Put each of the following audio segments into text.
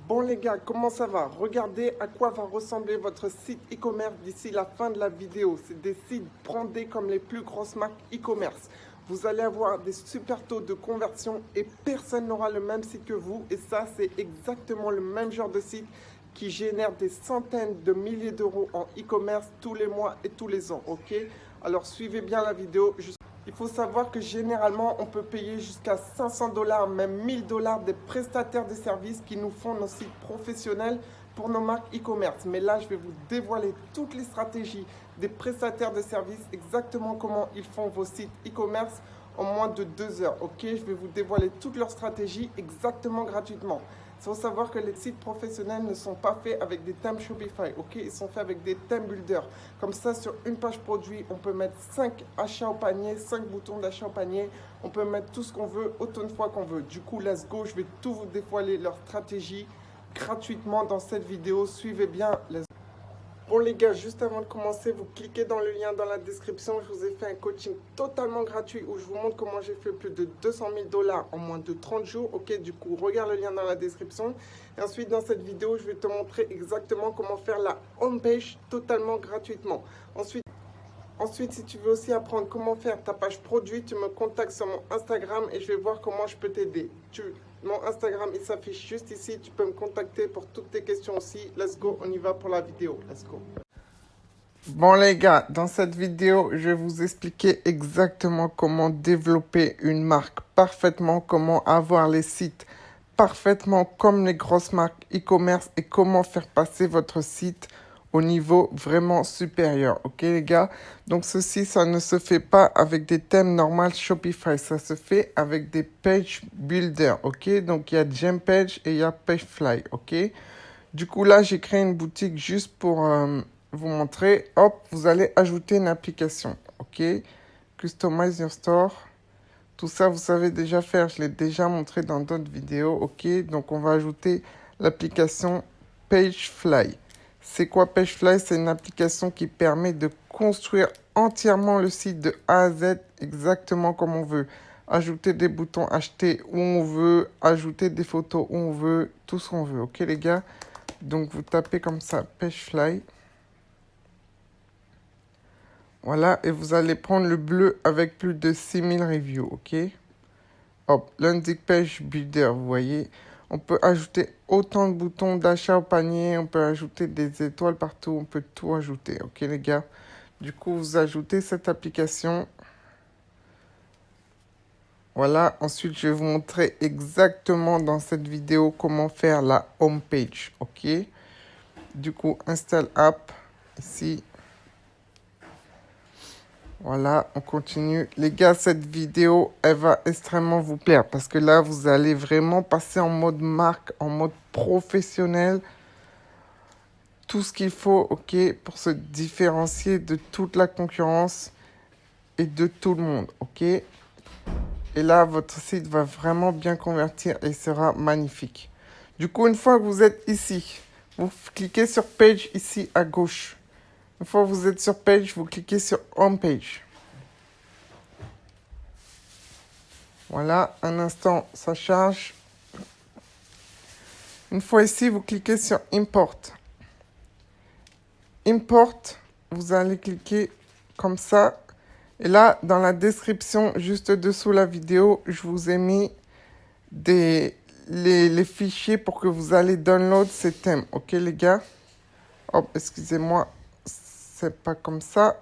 Bon les gars, comment ça va? Regardez à quoi va ressembler votre site e-commerce d'ici la fin de la vidéo. C'est des sites brandés comme les plus grosses marques e-commerce. Vous allez avoir des super taux de conversion et personne n'aura le même site que vous. Et ça, c'est exactement le même genre de site qui génère des centaines de milliers d'euros en e-commerce tous les mois et tous les ans. Ok? Alors suivez bien la vidéo. Il faut savoir que généralement, on peut payer jusqu'à 500 $, même 1000 $ des prestataires de services qui nous font nos sites professionnels pour nos marques e-commerce. Mais là, je vais vous dévoiler toutes les stratégies des prestataires de services, exactement comment ils font vos sites e-commerce en moins de 2 heures. Ok, je vais vous dévoiler toutes leurs stratégies exactement gratuitement. Il faut savoir que les sites professionnels ne sont pas faits avec des thèmes Shopify, ok? Ils sont faits avec des thèmes builder. Comme ça, sur une page produit, on peut mettre 5 achats au panier, 5 boutons d'achat au panier. On peut mettre tout ce qu'on veut, autant de fois qu'on veut. Du coup, let's go, je vais tout vous dévoiler leur stratégie gratuitement dans cette vidéo. Suivez bien, let's go. Bon les gars, juste avant de commencer, vous cliquez dans le lien dans la description. Je vous ai fait un coaching totalement gratuit où je vous montre comment j'ai fait plus de 200 000 $ en moins de 30 jours. Ok, du coup, regarde le lien dans la description. Et ensuite, dans cette vidéo, je vais te montrer exactement comment faire la homepage totalement gratuitement. Ensuite, si tu veux aussi apprendre comment faire ta page produit, tu me contactes sur mon Instagram et je vais voir comment je peux t'aider. Mon Instagram, il s'affiche juste ici. Tu peux me contacter pour toutes tes questions aussi. Let's go, on y va pour la vidéo. Let's go. Bon les gars, dans cette vidéo, je vais vous expliquer exactement comment développer une marque parfaitement, comment avoir les sites parfaitement comme les grosses marques e-commerce et comment faire passer votre site au niveau vraiment supérieur. Ok les gars? Donc ceci, ça ne se fait pas avec des thèmes normaux Shopify, ça se fait avec des page builder. Ok? Donc il y a Gempage et il y a Pagefly. Ok? Du coup là, j'ai créé une boutique juste pour vous montrer. Hop, vous allez ajouter une application. Ok? Customize your store. Tout ça, vous savez déjà faire. Je l'ai déjà montré dans d'autres vidéos. Ok? Donc on va ajouter l'application Pagefly. C'est quoi Pagefly? C'est une application qui permet de construire entièrement le site de A à Z exactement comme on veut. Ajouter des boutons acheter où on veut, ajouter des photos où on veut, tout ce qu'on veut. Ok les gars? Donc vous tapez comme ça Pagefly. Voilà, et vous allez prendre le bleu avec plus de 6000 reviews. Ok? Hop, landing page builder, vous voyez. On peut ajouter autant de boutons d'achat au panier, on peut ajouter des étoiles partout, on peut tout ajouter, ok les gars? Du coup, vous ajoutez cette application. Voilà, ensuite je vais vous montrer exactement dans cette vidéo comment faire la home page, ok? Du coup, installe app, ici. Voilà, on continue. Les gars, cette vidéo, elle va extrêmement vous plaire parce que là, vous allez vraiment passer en mode marque, en mode professionnel. Tout ce qu'il faut, ok, pour se différencier de toute la concurrence et de tout le monde, ok? Et là, votre site va vraiment bien convertir et sera magnifique. Du coup, une fois que vous êtes ici, vous cliquez sur Page ici à gauche. Une fois que vous êtes sur Page, vous cliquez sur Home Page. Voilà, un instant, ça charge. Une fois ici, vous cliquez sur Import. Import, vous allez cliquer comme ça. Et là, dans la description, juste dessous la vidéo, je vous ai mis les fichiers pour que vous allez download ces thèmes. Ok, les gars? Hop, excusez-moi, c'est pas comme ça.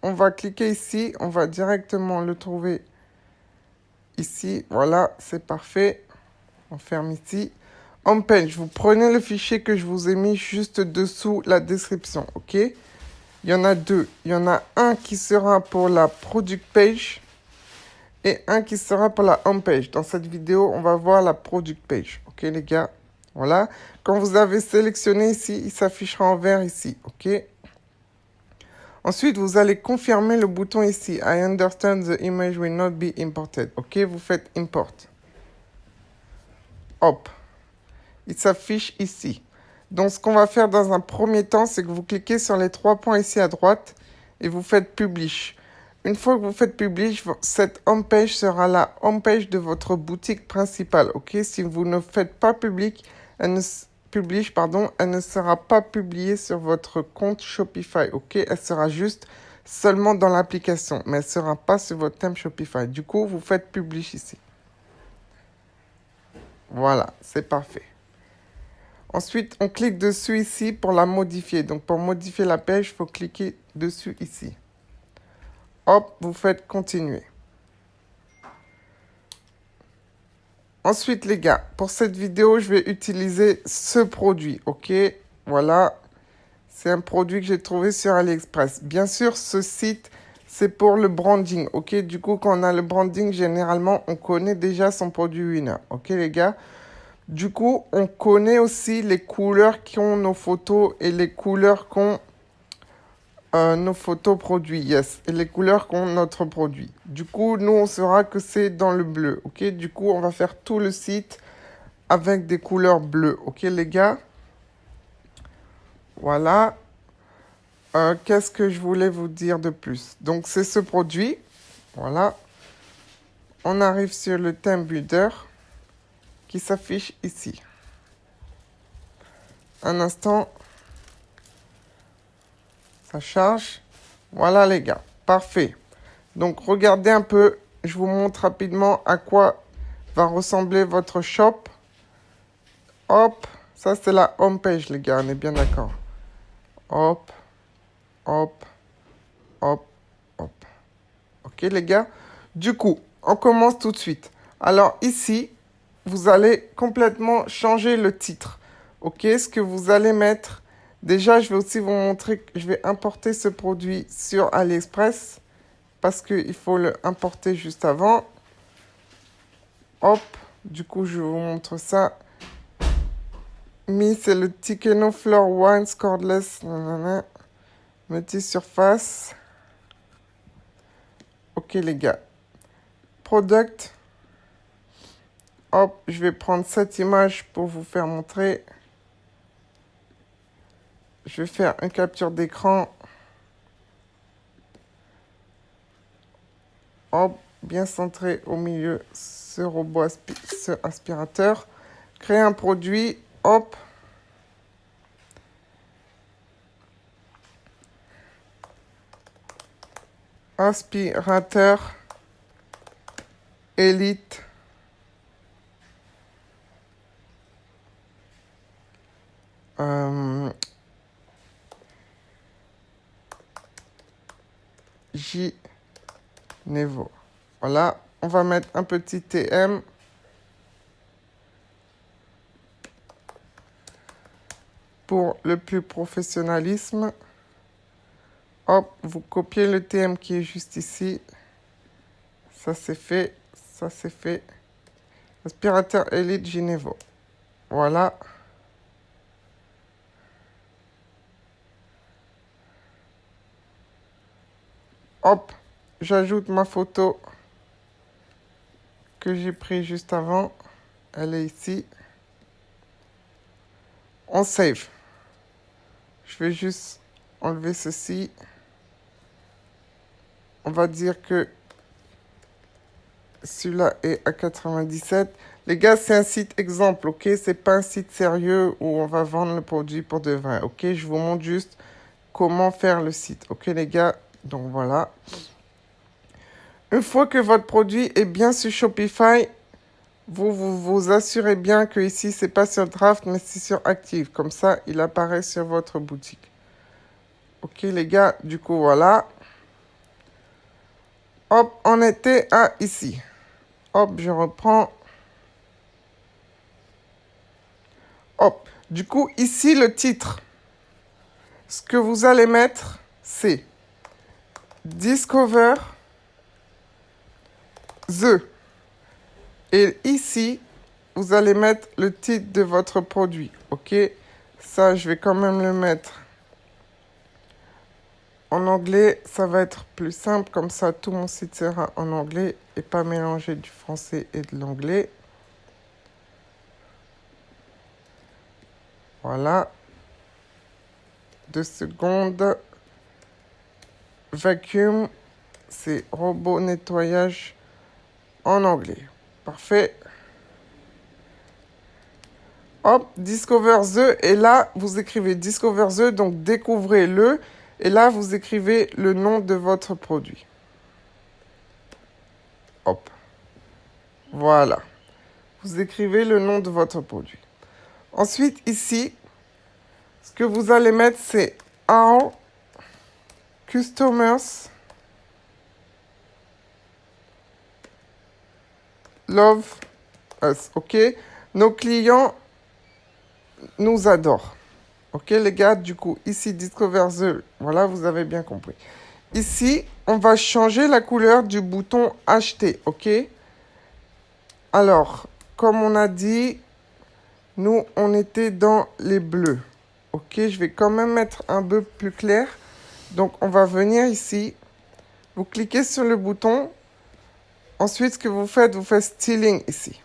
On va cliquer ici, on va directement le trouver ici. Voilà, c'est parfait. On ferme ici. Home page, vous prenez le fichier que je vous ai mis juste dessous la description, ok? Il y en a deux. Il y en a un qui sera pour la product page et un qui sera pour la home page. Dans cette vidéo, on va voir la product page, ok les gars? Voilà. Quand vous avez sélectionné ici, il s'affichera en vert ici, ok? Ensuite, vous allez confirmer le bouton ici. I understand the image will not be imported. Ok, vous faites import. Hop. Il s'affiche ici. Donc, ce qu'on va faire dans un premier temps, c'est que vous cliquez sur les 3 points ici à droite et vous faites Publish. Une fois que vous faites Publish, cette homepage sera la homepage de votre boutique principale. Ok, si vous ne faites pas public, publish, pardon, elle ne sera pas publiée sur votre compte Shopify, ok? Elle sera juste seulement dans l'application, mais elle ne sera pas sur votre thème Shopify. Du coup, vous faites publish ici. Voilà, c'est parfait. Ensuite, on clique dessus ici pour la modifier. Donc, pour modifier la page, il faut cliquer dessus ici. Hop, vous faites continuer. Ensuite, les gars, pour cette vidéo, je vais utiliser ce produit, ok? Voilà, c'est un produit que j'ai trouvé sur AliExpress. Bien sûr, ce site, c'est pour le branding, ok? Du coup, quand on a le branding, généralement, on connaît déjà son produit winner, ok, les gars? Du coup, on connaît aussi les couleurs qu'ont nos photos et les couleurs qu'ont nos photos produits, yes, et les couleurs qu'ont notre produit. Du coup, nous, on saura que c'est dans le bleu, ok? Du coup, on va faire tout le site avec des couleurs bleues, ok, les gars? Voilà. Qu'est-ce que je voulais vous dire de plus? Donc, c'est ce produit. Voilà. On arrive sur le thème builder qui s'affiche ici. Un instant. Ça charge. Voilà, les gars. Parfait. Donc, regardez un peu. Je vous montre rapidement à quoi va ressembler votre shop. Hop. Ça, c'est la home page, les gars. On est bien d'accord. Hop. Hop. Hop. Hop. Ok, les gars? Du coup, on commence tout de suite. Alors, ici, vous allez complètement changer le titre. Ok, ce que vous allez mettre... Déjà, je vais aussi vous montrer que je vais importer ce produit sur AliExpress parce qu'il faut le importer juste avant. Hop, du coup, je vous montre ça. C'est le Tikeno Floor Wine Cordless multi-surface. Ok, les gars. Product. Hop, je vais prendre cette image pour vous faire montrer. Je vais faire une capture d'écran. Hop, bien centré au milieu ce robot ce aspirateur. Créer un produit. Hop. Aspirateur. Elite. Nevo. Voilà, on va mettre un petit TM. Pour le plus professionnalisme. Hop, vous copiez le TM qui est juste ici. Ça c'est fait, ça c'est fait. Aspirateur Elite Ginevo. Voilà. Hop, j'ajoute ma photo que j'ai prise juste avant. Elle est ici. On save. Je vais juste enlever ceci. On va dire que celui-là est à 97. Les gars, c'est un site exemple, ok? C'est pas un site sérieux où on va vendre le produit pour de vrai, ok? Je vous montre juste comment faire le site, ok les gars? Donc voilà. Une fois que votre produit est bien sur Shopify, vous assurez bien que ici, c'est pas sur Draft, mais c'est sur Active. Comme ça, il apparaît sur votre boutique. Ok les gars, du coup, voilà. Hop, on était à ici. Hop, je reprends. Hop, du coup, ici, le titre. Ce que vous allez mettre, c'est Discover The. Et ici, vous allez mettre le titre de votre produit. Ok? Ça, je vais quand même le mettre en anglais. Ça va être plus simple. Comme ça, tout mon site sera en anglais et pas mélanger du français et de l'anglais. Voilà. 2 secondes. Vacuum, c'est robot nettoyage en anglais. Parfait. Hop, Discover the. Et là, vous écrivez Discover the, donc découvrez-le. Et là, vous écrivez le nom de votre produit. Hop. Voilà. Vous écrivez le nom de votre produit. Ensuite, ici, ce que vous allez mettre, c'est Our Customers Love Us. OK? Nos clients nous adorent. OK, les gars? Du coup, ici, Discover the. Voilà, vous avez bien compris. Ici, on va changer la couleur du bouton Acheter. OK? Alors, comme on a dit, nous, on était dans les bleus. OK, je vais quand même mettre un peu plus clair. Donc, on va venir ici. Vous cliquez sur le bouton. Ensuite, ce que vous faites styling ici.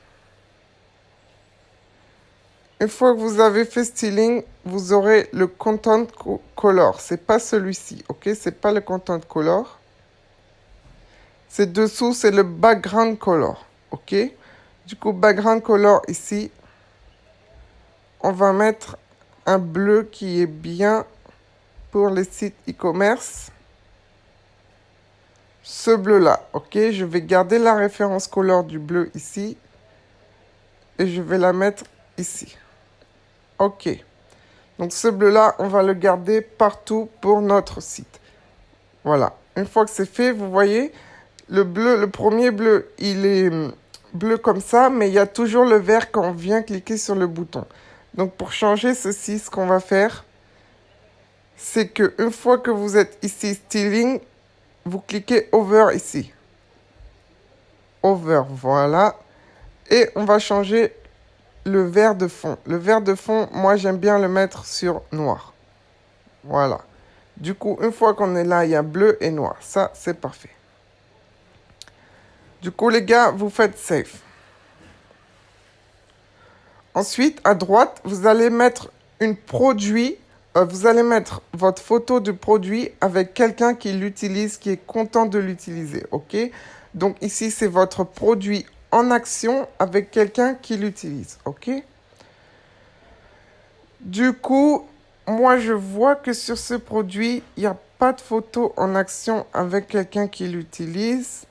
Une fois que vous avez fait styling, vous aurez le content color. C'est pas celui-ci, OK? C'est pas le content color. C'est dessous, c'est le background color, OK? Du coup, background color ici. On va mettre un bleu qui est bien pour les sites e-commerce. Ce bleu-là, OK? Je vais garder la référence couleur du bleu ici. Et je vais la mettre ici. OK. Donc, ce bleu-là, on va le garder partout pour notre site. Voilà. Une fois que c'est fait, vous voyez, le bleu, le premier bleu, il est bleu comme ça, mais il y a toujours le vert quand on vient cliquer sur le bouton. Donc, pour changer ceci, ce qu'on va faire, c'est que une fois que vous êtes ici, Styling, vous cliquez Over ici. Over, voilà. Et on va changer le vert de fond. Le vert de fond, moi, j'aime bien le mettre sur noir. Voilà. Du coup, une fois qu'on est là, il y a bleu et noir. Ça, c'est parfait. Du coup, les gars, vous faites Save. Ensuite, à droite, vous allez mettre vous allez mettre votre photo de produit avec quelqu'un qui l'utilise, qui est content de l'utiliser, OK? Donc ici, c'est votre produit en action avec quelqu'un qui l'utilise, OK? Du coup, moi, je vois que sur ce produit, il n'y a pas de photo en action avec quelqu'un qui l'utilise.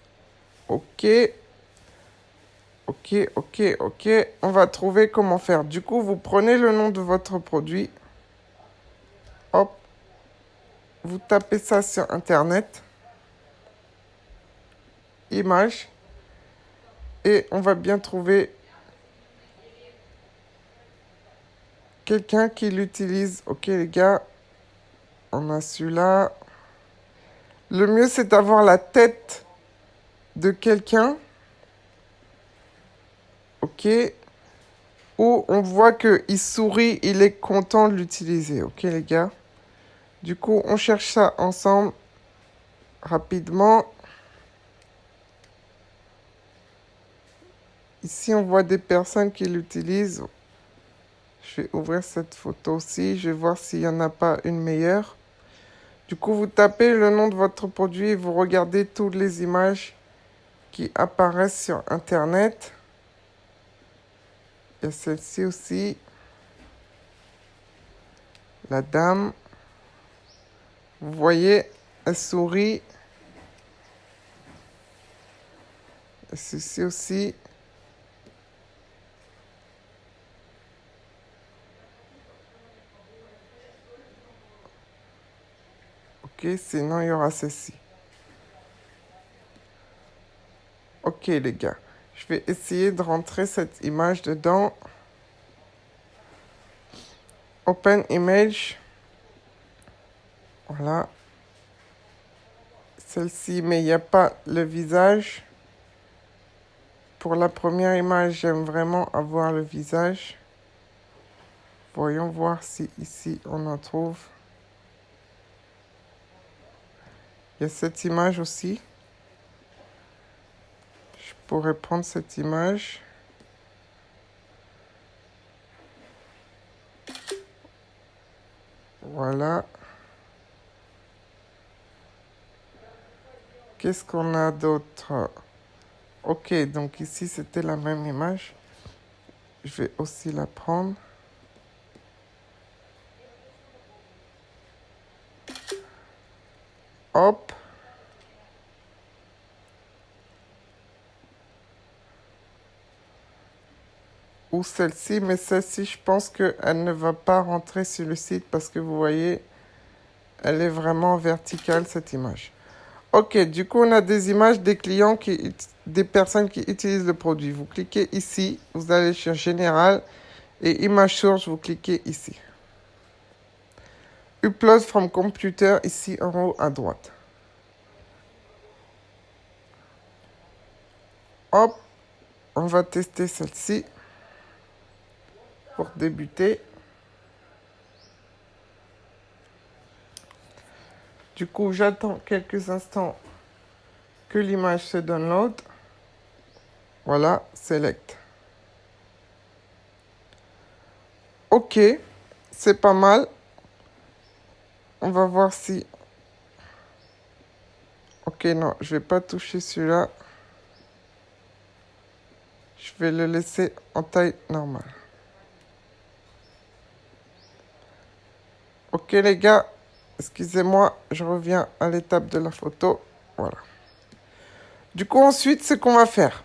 OK. OK, OK, OK. On va trouver comment faire. Du coup, vous prenez le nom de votre produit. Hop. Vous tapez ça sur Internet. Image. Et on va bien trouver quelqu'un qui l'utilise. OK, les gars. On a celui-là. Le mieux, c'est d'avoir la tête de quelqu'un. OK. Où on voit qu'il sourit, il est content de l'utiliser. OK, les gars. Du coup, on cherche ça ensemble rapidement. Ici, on voit des personnes qui l'utilisent. Je vais ouvrir cette photo aussi. Je vais voir s'il n'y en a pas une meilleure. Du coup, vous tapez le nom de votre produit et vous regardez toutes les images qui apparaissent sur Internet. Il y a celle-ci aussi. La dame. Vous voyez, elle sourit. Et ceci aussi. OK, sinon il y aura ceci. OK, les gars. Je vais essayer de rentrer cette image dedans. Open image. Voilà. Celle-ci, mais il n'y a pas le visage. Pour la première image, j'aime vraiment avoir le visage. Voyons voir si ici on en trouve. Il y a cette image aussi. Je pourrais prendre cette image. Voilà. Qu'est-ce qu'on a d'autre? OK, donc ici, c'était la même image. Je vais aussi la prendre. Hop. Ou celle-ci, mais celle-ci, je pense qu'elle ne va pas rentrer sur le site parce que vous voyez, elle est vraiment verticale, cette image. Ok, du coup, on a des images des clients, des personnes qui utilisent le produit. Vous cliquez ici, vous allez sur Général et Image Source, vous cliquez ici. Upload from Computer, ici en haut à droite. Hop, on va tester celle-ci pour débuter. Du coup, j'attends quelques instants que l'image se download. Voilà, select. Ok, c'est pas mal. On va voir si... Ok, non, je vais pas toucher celui-là. Je vais le laisser en taille normale. Ok les gars, excusez-moi, je reviens à l'étape de la photo. Voilà. Du coup, ensuite, ce qu'on va faire,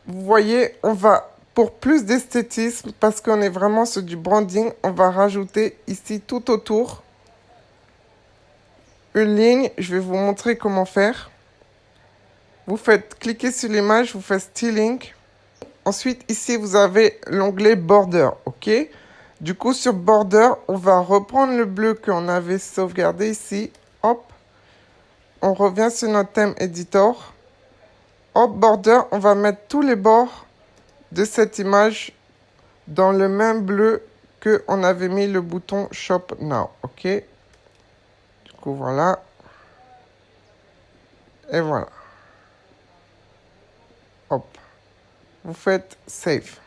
vous voyez, on va, pour plus d'esthétisme, parce qu'on est vraiment sur du branding, on va rajouter ici tout autour une ligne. Je vais vous montrer comment faire. Vous faites cliquer sur l'image, vous faites styling. Ensuite, ici, vous avez l'onglet border, ok? Du coup, sur border, on va reprendre le bleu qu'on avait sauvegardé ici. Hop. On revient sur notre thème editor. Hop, border, on va mettre tous les bords de cette image dans le même bleu que on avait mis le bouton Shop Now, ok? Du coup, voilà. Et voilà. Hop. Vous faites Save.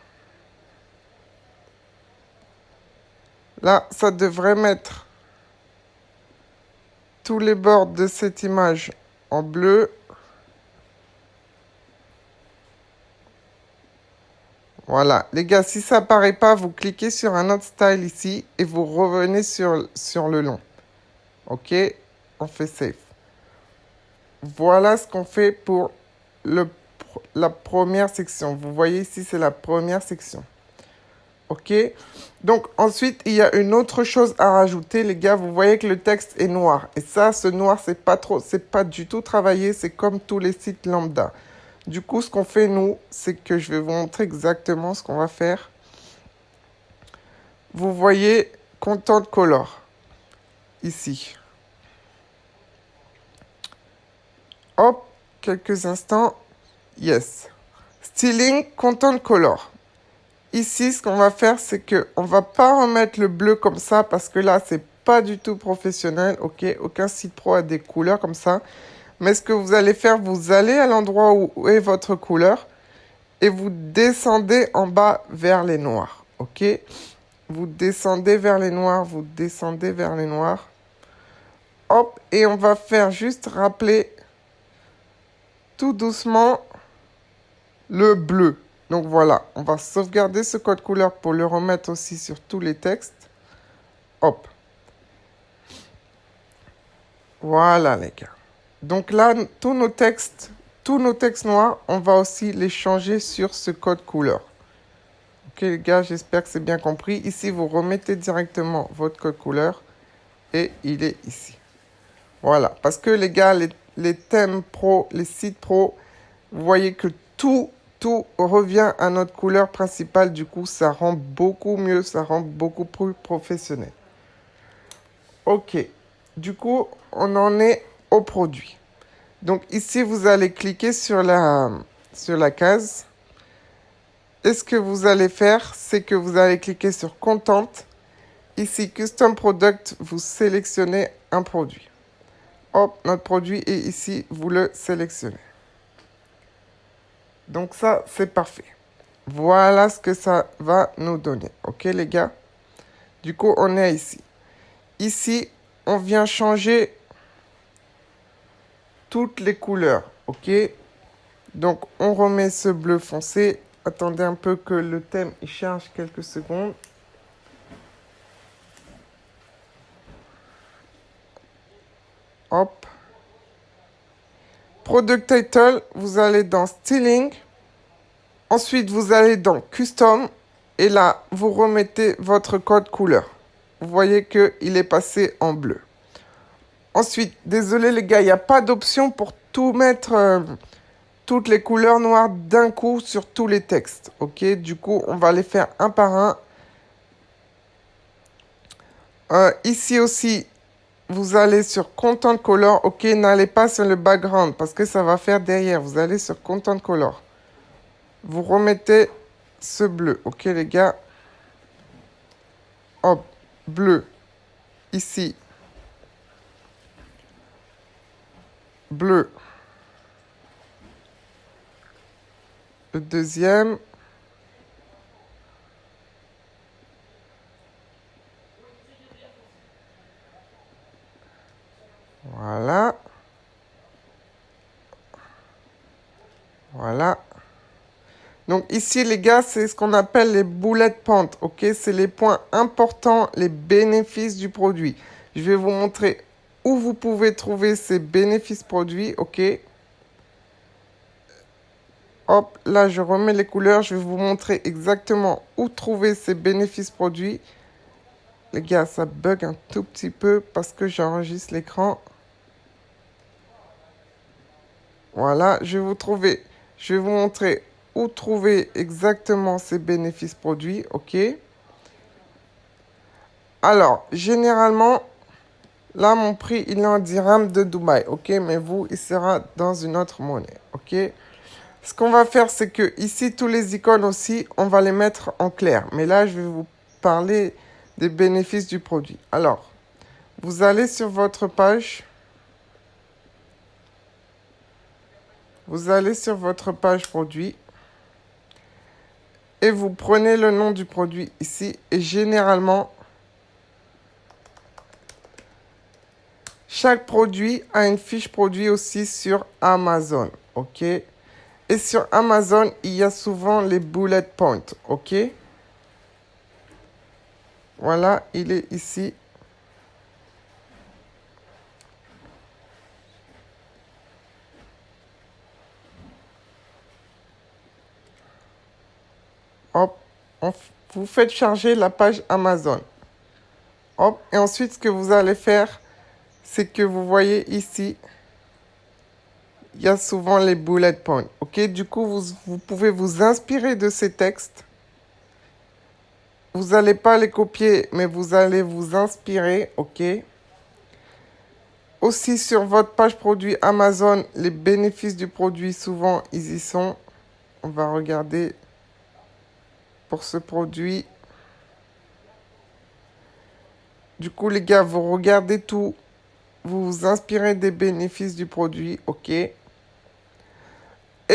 Là, ça devrait mettre tous les bords de cette image en bleu. Voilà. Les gars, si ça apparaît pas, vous cliquez sur un autre style ici et vous revenez sur le long. Ok? On fait Save. Voilà ce qu'on fait pour la première section. Vous voyez ici, c'est la première section. Ok? Donc, ensuite, il y a une autre chose à rajouter, les gars. Vous voyez que le texte est noir. Et ça, ce noir, c'est pas du tout travaillé. C'est comme tous les sites lambda. Du coup, ce qu'on fait, nous, c'est que je vais vous montrer exactement ce qu'on va faire. Vous voyez Content Color, ici. Hop, quelques instants. Yes. Styling, Content Color. Ici, ce qu'on va faire, c'est qu'on ne va pas remettre le bleu comme ça parce que là, c'est pas du tout professionnel. Ok, aucun site pro a des couleurs comme ça. Mais ce que vous allez faire, vous allez à l'endroit où est votre couleur et vous descendez en bas vers les noirs. Ok, vous descendez vers les noirs, vous descendez vers les noirs. Hop, et on va faire juste rappeler tout doucement le bleu. Donc voilà, on va sauvegarder ce code couleur pour le remettre aussi sur tous les textes. Hop. Voilà les gars. Donc là, tous nos textes noirs, on va aussi les changer sur ce code couleur. Ok les gars, j'espère que c'est bien compris. Ici, vous remettez directement votre code couleur et il est ici. Voilà, parce que les gars, les thèmes pro, les sites pro, vous voyez que tout revient à notre couleur principale. Du coup, ça rend beaucoup mieux, ça rend beaucoup plus professionnel. Ok, du coup, on en est au produit. Donc ici, vous allez cliquer sur la case. Et ce que vous allez faire, c'est que vous allez cliquer sur Content. Ici, Custom Product, vous sélectionnez un produit. Hop, notre produit est ici, vous le sélectionnez. Donc ça, c'est parfait. Voilà ce que ça va nous donner. Ok les gars? Du coup, on est ici. Ici, on vient changer toutes les couleurs. Ok? Donc, on remet ce bleu foncé. Attendez un peu que le thème il charge quelques secondes. Hop. Product Title, vous allez dans Styling. Ensuite, vous allez dans Custom. Et là, vous remettez votre code couleur. Vous voyez qu'il est passé en bleu. Ensuite, désolé les gars, il n'y a pas d'option pour tout mettre, toutes les couleurs noires d'un coup sur tous les textes. Ok, du coup, on va les faire un par un. Ici aussi, vous allez sur Content Color. Ok, n'allez pas sur le background parce que ça va faire derrière. Vous allez sur Content Color. Vous remettez ce bleu. Ok, les gars. Hop, bleu. Ici. Bleu. Le deuxième. Voilà. Voilà. Donc ici, les gars, c'est ce qu'on appelle les bullet points. Ok, c'est les points importants, les bénéfices du produit. Je vais vous montrer où vous pouvez trouver ces bénéfices produits. Ok. Hop, là, je remets les couleurs. Je vais vous montrer exactement où trouver ces bénéfices produits. Les gars, ça bug un tout petit peu parce que j'enregistre l'écran. Voilà, je vais vous montrer où trouver exactement ces bénéfices produits, ok? Alors, généralement, là, mon prix, il est en dirham de Dubaï, ok? Mais vous, il sera dans une autre monnaie, ok? Ce qu'on va faire, c'est que ici, tous les icônes aussi, on va les mettre en clair. Mais là, je vais vous parler des bénéfices du produit. Alors, vous allez sur votre page. Vous allez sur votre page produit. Et vous prenez le nom du produit ici. Et généralement, chaque produit a une fiche produit aussi sur Amazon. OK? Et sur Amazon, il y a souvent les bullet points. OK? Voilà, il est ici. Hop, vous faites charger la page Amazon. Hop, et ensuite, ce que vous allez faire, c'est que vous voyez ici, il y a souvent les bullet points. OK? Du coup, vous pouvez vous inspirer de ces textes. Vous n'allez pas les copier, mais vous allez vous inspirer. OK? Aussi, sur votre page produit Amazon, les bénéfices du produit, souvent, ils y sont. On va regarder pour ce produit. Du coup, les gars, vous regardez tout. Vous vous inspirez des bénéfices du produit. OK? Et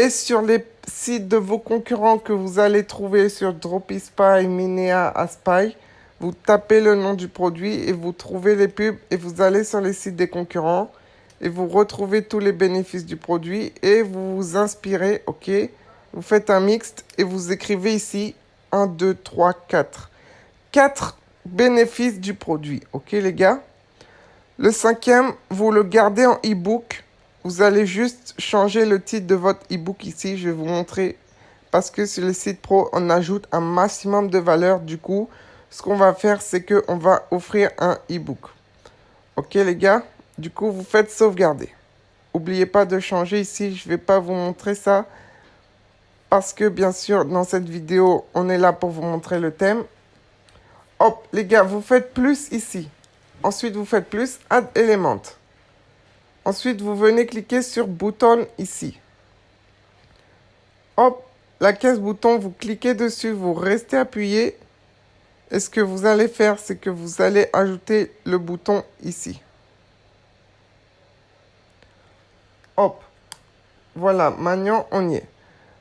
sur les sites de vos concurrents que vous allez trouver sur Dropispy, Minea, Aspy, vous tapez le nom du produit et vous trouvez les pubs et vous allez sur les sites des concurrents et vous retrouvez tous les bénéfices du produit et vous vous inspirez, ok? Vous faites un mixte et vous écrivez ici 1, 2, 3, 4. 4 bénéfices du produit, ok les gars? Le cinquième, vous le gardez en e-book. Vous allez juste changer le titre de votre e-book ici. Je vais vous montrer parce que sur le site pro, on ajoute un maximum de valeur. Du coup, ce qu'on va faire, c'est qu'on va offrir un e-book. Ok les gars? Du coup, vous faites sauvegarder. N'oubliez pas de changer ici. Je ne vais pas vous montrer ça parce que bien sûr, dans cette vidéo, on est là pour vous montrer le thème. Hop, les gars, vous faites plus ici. Ensuite, vous faites plus, Add Element. Ensuite, vous venez cliquer sur bouton ici. Hop, la case bouton, vous cliquez dessus, vous restez appuyé. Et ce que vous allez faire, c'est que vous allez ajouter le bouton ici. Hop, voilà, maintenant on y est.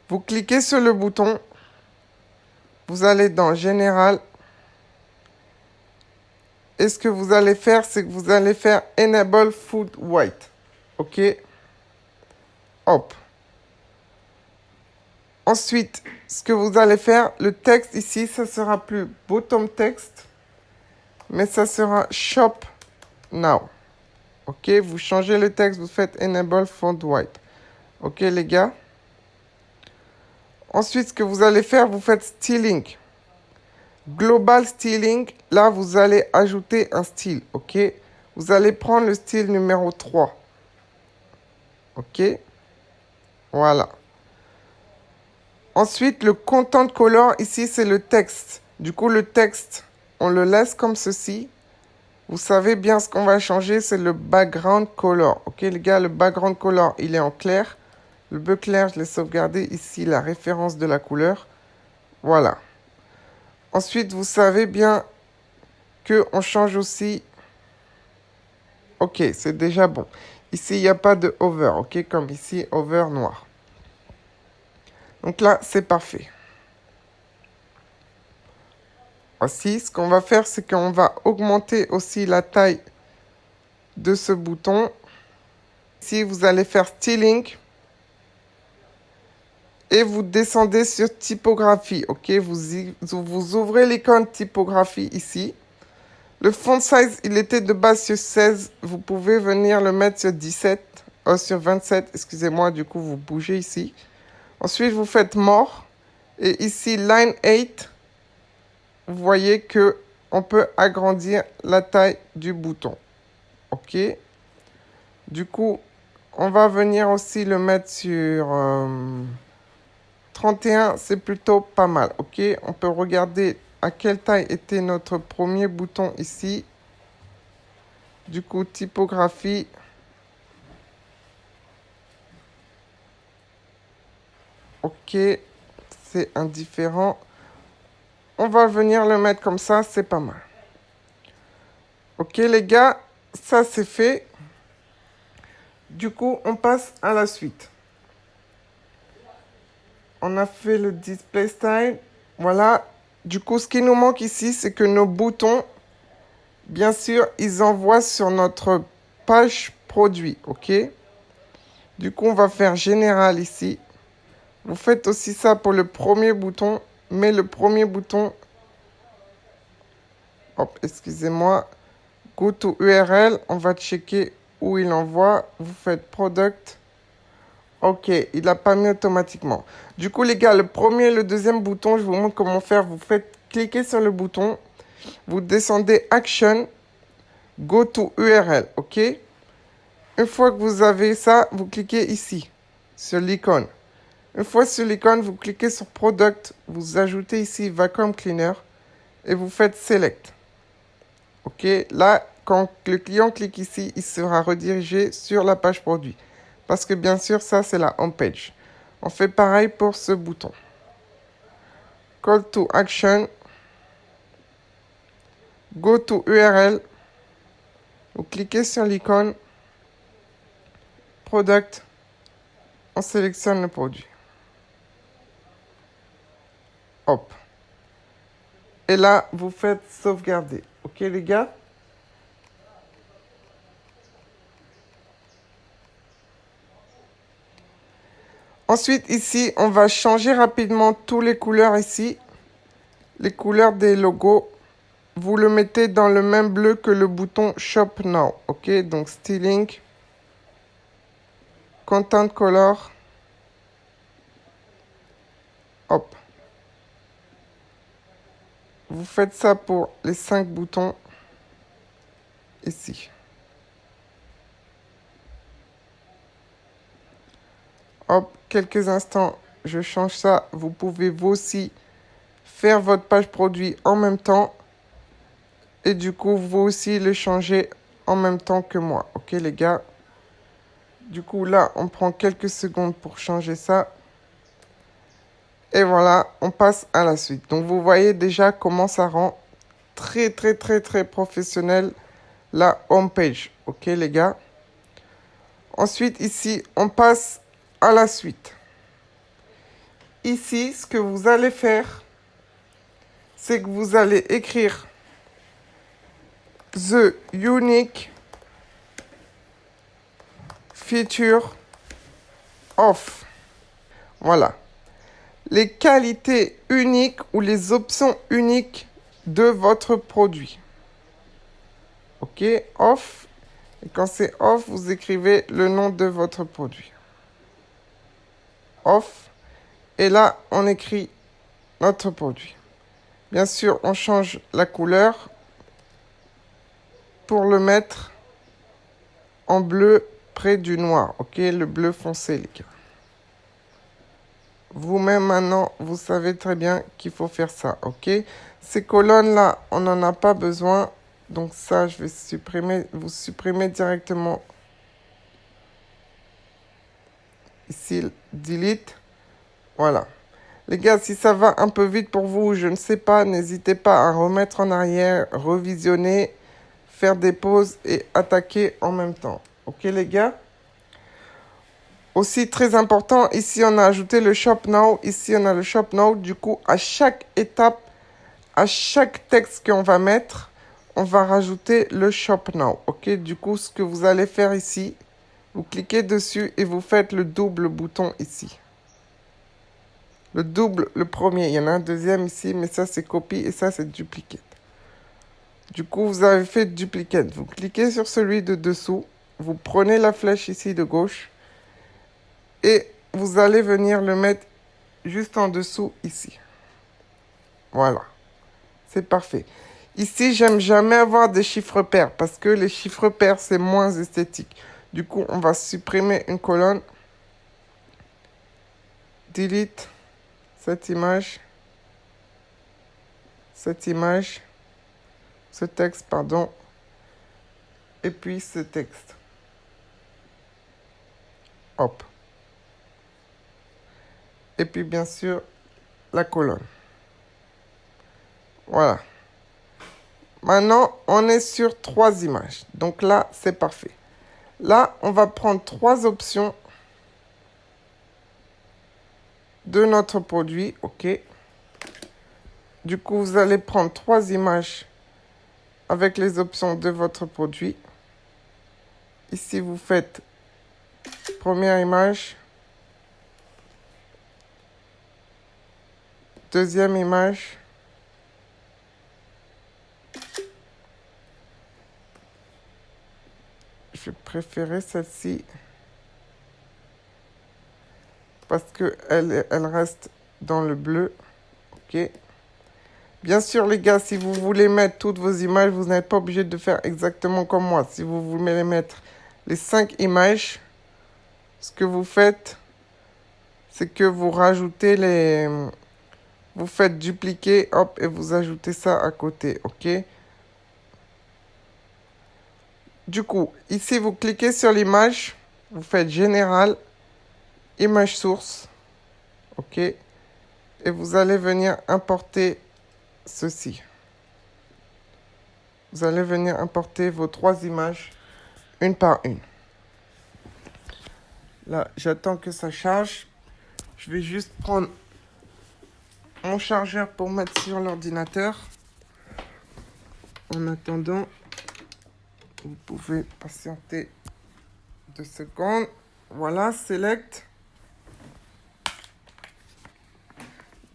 Vous cliquez sur le bouton. Vous allez dans Général. Et ce que vous allez faire, c'est que vous allez faire Enable Food White. OK? Hop. Ensuite, ce que vous allez faire, le texte ici, ça sera plus bottom text, mais ça sera Shop Now. OK? Vous changez le texte, vous faites Enable Font White. Ok, les gars? Ensuite, ce que vous allez faire, vous faites styling. Global styling, là, vous allez ajouter un style, ok? Vous allez prendre le style numéro 3. Ok? Voilà. Ensuite, le content color, ici, c'est le texte. Du coup, le texte, on le laisse comme ceci. Vous savez bien ce qu'on va changer, c'est le background color. Ok, les gars, le background color, il est en clair. Le bleu clair, je l'ai sauvegardé ici, la référence de la couleur. Voilà. Ensuite, vous savez bien qu'on change aussi. Ok, c'est déjà bon. Ici, il n'y a pas de over, ok, comme ici, over noir. Donc là, c'est parfait. Voici, ce qu'on va faire, c'est qu'on va augmenter aussi la taille de ce bouton. Ici, vous allez faire styling. Et vous descendez sur typographie, ok? Vous ouvrez l'icône typographie ici. Le font size, il était de base sur 16. Vous pouvez venir le mettre sur 17, sur 27, excusez-moi, du coup, vous bougez ici. Ensuite, vous faites more. Et ici, line 8, vous voyez que on peut agrandir la taille du bouton, ok? Du coup, on va venir aussi le mettre sur 31, c'est plutôt pas mal, ok? On peut regarder à quelle taille était notre premier bouton ici. Du coup, typographie. Ok, c'est indifférent. On va venir le mettre comme ça, c'est pas mal. Ok, les gars, ça c'est fait. Du coup, on passe à la suite. On a fait le display style. Voilà. Du coup, ce qui nous manque ici, c'est que nos boutons, bien sûr, ils envoient sur notre page produit, ok? Du coup, on va faire général ici. Vous faites aussi ça pour le premier bouton, mais le premier bouton, hop, excusez-moi, go to URL, on va checker où il envoie. Vous faites product. Ok, il n'a pas mis automatiquement. Du coup, les gars, le premier et le deuxième bouton, je vous montre comment faire. Vous faites cliquer sur le bouton, vous descendez Action, Go to URL, ok? Une fois que vous avez ça, vous cliquez ici, sur l'icône. Une fois sur l'icône, vous cliquez sur Product, vous ajoutez ici Vacuum Cleaner et vous faites Select. Ok, là, quand le client clique ici, il sera redirigé sur la page produit. Parce que bien sûr, ça, c'est la home page. On fait pareil pour ce bouton. Call to Action. Go to URL. Vous cliquez sur l'icône. Product. On sélectionne le produit. Hop. Et là, vous faites sauvegarder. Ok, les gars? Ensuite, ici, on va changer rapidement toutes les couleurs ici. Les couleurs des logos. Vous le mettez dans le même bleu que le bouton Shop Now. Ok, donc Styling. Content Color. Hop. Vous faites ça pour les 5 boutons. Ici. Hop, quelques instants, je change ça. Vous pouvez vous aussi faire votre page produit en même temps. Et du coup, vous aussi le changer en même temps que moi. Ok, les gars? Du coup, là, on prend quelques secondes pour changer ça. Et voilà, on passe à la suite. Donc, vous voyez déjà comment ça rend très, très, très, très professionnel la home page. Ok, les gars? Ensuite, ici, on passe à la suite. Ici, ce que vous allez faire, c'est que vous allez écrire The Unique Feature of. Voilà. Les qualités uniques ou les options uniques de votre produit. Ok, off. Et quand c'est off, vous écrivez le nom de votre produit. off. Et là, on écrit notre produit. Bien sûr, on change la couleur pour le mettre en bleu près du noir. Ok, le bleu foncé, les gars. Vous-même, maintenant, vous savez très bien qu'il faut faire ça. Ok, ces colonnes-là, on n'en a pas besoin. Donc ça, je vais supprimer. Vous supprimez directement ici, delete. Voilà. Les gars, si ça va un peu vite pour vous, je ne sais pas, n'hésitez pas à remettre en arrière, revisionner, faire des pauses et attaquer en même temps. Ok les gars? Aussi très important, ici on a ajouté le Shop Now, ici on a le Shop Now. Du coup, à chaque étape, à chaque texte qu'on va mettre, on va rajouter le Shop Now. Ok, du coup, ce que vous allez faire ici, vous cliquez dessus et vous faites le double bouton ici. Le double, le premier, il y en a un deuxième ici, mais ça c'est copie et ça c'est duplicate. Du coup, vous avez fait duplicate. Vous cliquez sur celui de dessous, vous prenez la flèche ici de gauche et vous allez venir le mettre juste en dessous ici. Voilà, c'est parfait. Ici, j'aime jamais avoir des chiffres pairs parce que les chiffres pairs, c'est moins esthétique. Du coup, on va supprimer une colonne. Delete cette image, ce texte, pardon, et puis ce texte. Hop. Et puis, bien sûr, la colonne. Voilà. Maintenant, on est sur 3 images. Donc là, c'est parfait. Là, on va prendre 3 options de notre produit. OK. Du coup, vous allez prendre 3 images avec les options de votre produit. Ici, vous faites première image, deuxième image, je préférais celle-ci parce qu'elle reste dans le bleu. OK. Bien sûr, les gars, si vous voulez mettre toutes vos images, vous n'êtes pas obligé de faire exactement comme moi. Si vous voulez mettre les 5 images, ce que vous faites, c'est que vous rajoutez les... Vous faites dupliquer, hop, et vous ajoutez ça à côté, OK? Du coup, ici, vous cliquez sur l'image, vous faites Général, Image source, OK? Et vous allez venir importer ceci. Vous allez venir importer vos 3 images, une par une. Là, j'attends que ça charge. Je vais juste prendre mon chargeur pour mettre sur l'ordinateur. En attendant, vous pouvez patienter 2 secondes. Voilà, select.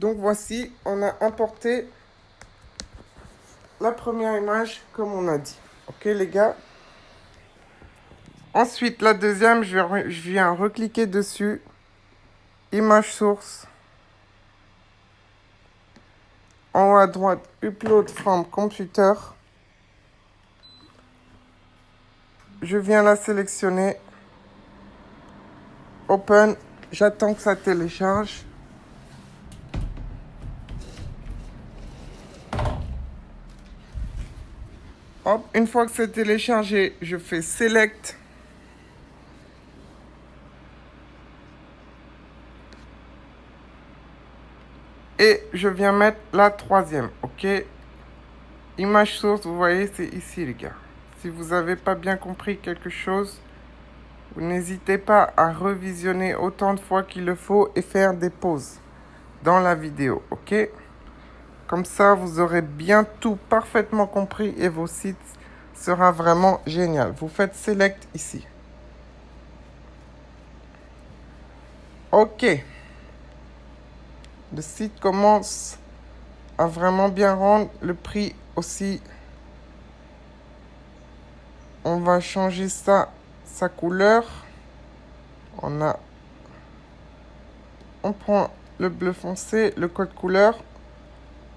Donc voici, on a importé la première image comme on a dit. Ok les gars. Ensuite, la deuxième, je viens recliquer dessus. Image source. En haut à droite, upload from computer. Je viens la sélectionner. Open. J'attends que ça télécharge. Hop, une fois que c'est téléchargé, je fais select. Et je viens mettre la troisième, ok? Image source, vous voyez, c'est ici, les gars. Si vous n'avez pas bien compris quelque chose, vous n'hésitez pas à revisionner autant de fois qu'il le faut et faire des pauses dans la vidéo, ok? Comme ça, vous aurez bien tout parfaitement compris et vos sites sera vraiment génial. Vous faites select ici. Ok. Le site commence à vraiment bien rendre. Le prix aussi. On va changer ça, sa couleur. On a on prend le bleu foncé, le code couleur,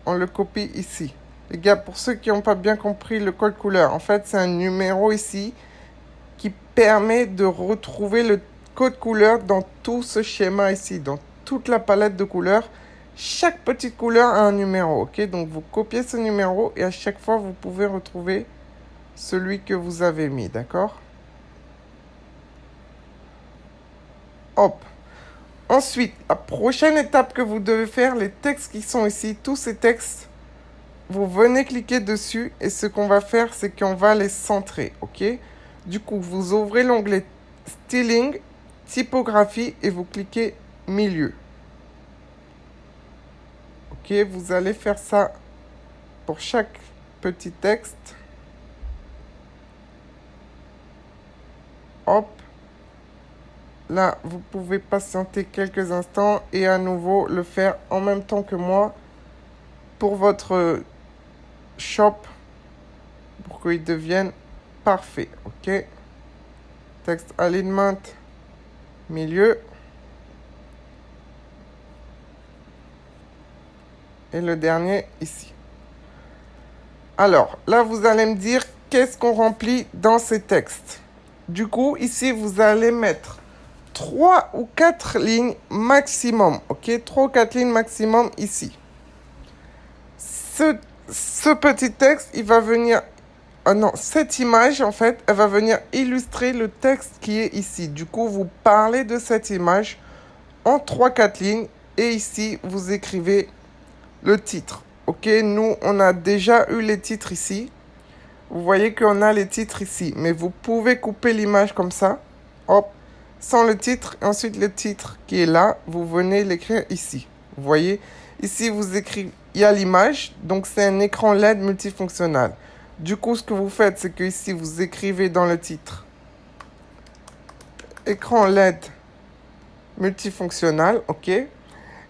on le copie ici. Les gars, pour ceux qui n'ont pas bien compris le code couleur, en fait, c'est un numéro ici qui permet de retrouver le code couleur dans tout ce schéma ici, dans toute la palette de couleurs. Chaque petite couleur a un numéro, ok? Donc, vous copiez ce numéro et à chaque fois, vous pouvez retrouver celui que vous avez mis, d'accord? Hop. Ensuite, la prochaine étape que vous devez faire, les textes qui sont ici, tous ces textes, vous venez cliquer dessus et ce qu'on va faire, c'est qu'on va les centrer, ok? Du coup, vous ouvrez l'onglet Styling, Typographie et vous cliquez Milieu. Ok, vous allez faire ça pour chaque petit texte. Hop. Là, vous pouvez patienter quelques instants et à nouveau le faire en même temps que moi pour votre shop pour qu'il devienne parfait. Ok. Text alignment, milieu. Et le dernier ici. Alors, là, vous allez me dire qu'est-ce qu'on remplit dans ces textes. Du coup, ici, vous allez mettre 3 ou 4 lignes maximum. Ok, 3 ou 4 lignes maximum ici. Ce petit texte, il va venir... cette image, en fait, elle va venir illustrer le texte qui est ici. Du coup, vous parlez de cette image en 3-4 lignes. Et ici, vous écrivez le titre. Ok, nous, on a déjà eu les titres ici. Vous voyez qu'on a les titres ici. Mais vous pouvez couper l'image comme ça. Hop, sans le titre. Ensuite, le titre qui est là, vous venez l'écrire ici. Vous voyez, ici, vous écrivez, il y a l'image. Donc, c'est un écran LED multifonctionnel. Du coup, ce que vous faites, c'est que ici, vous écrivez dans le titre écran LED multifonctionnel, ok.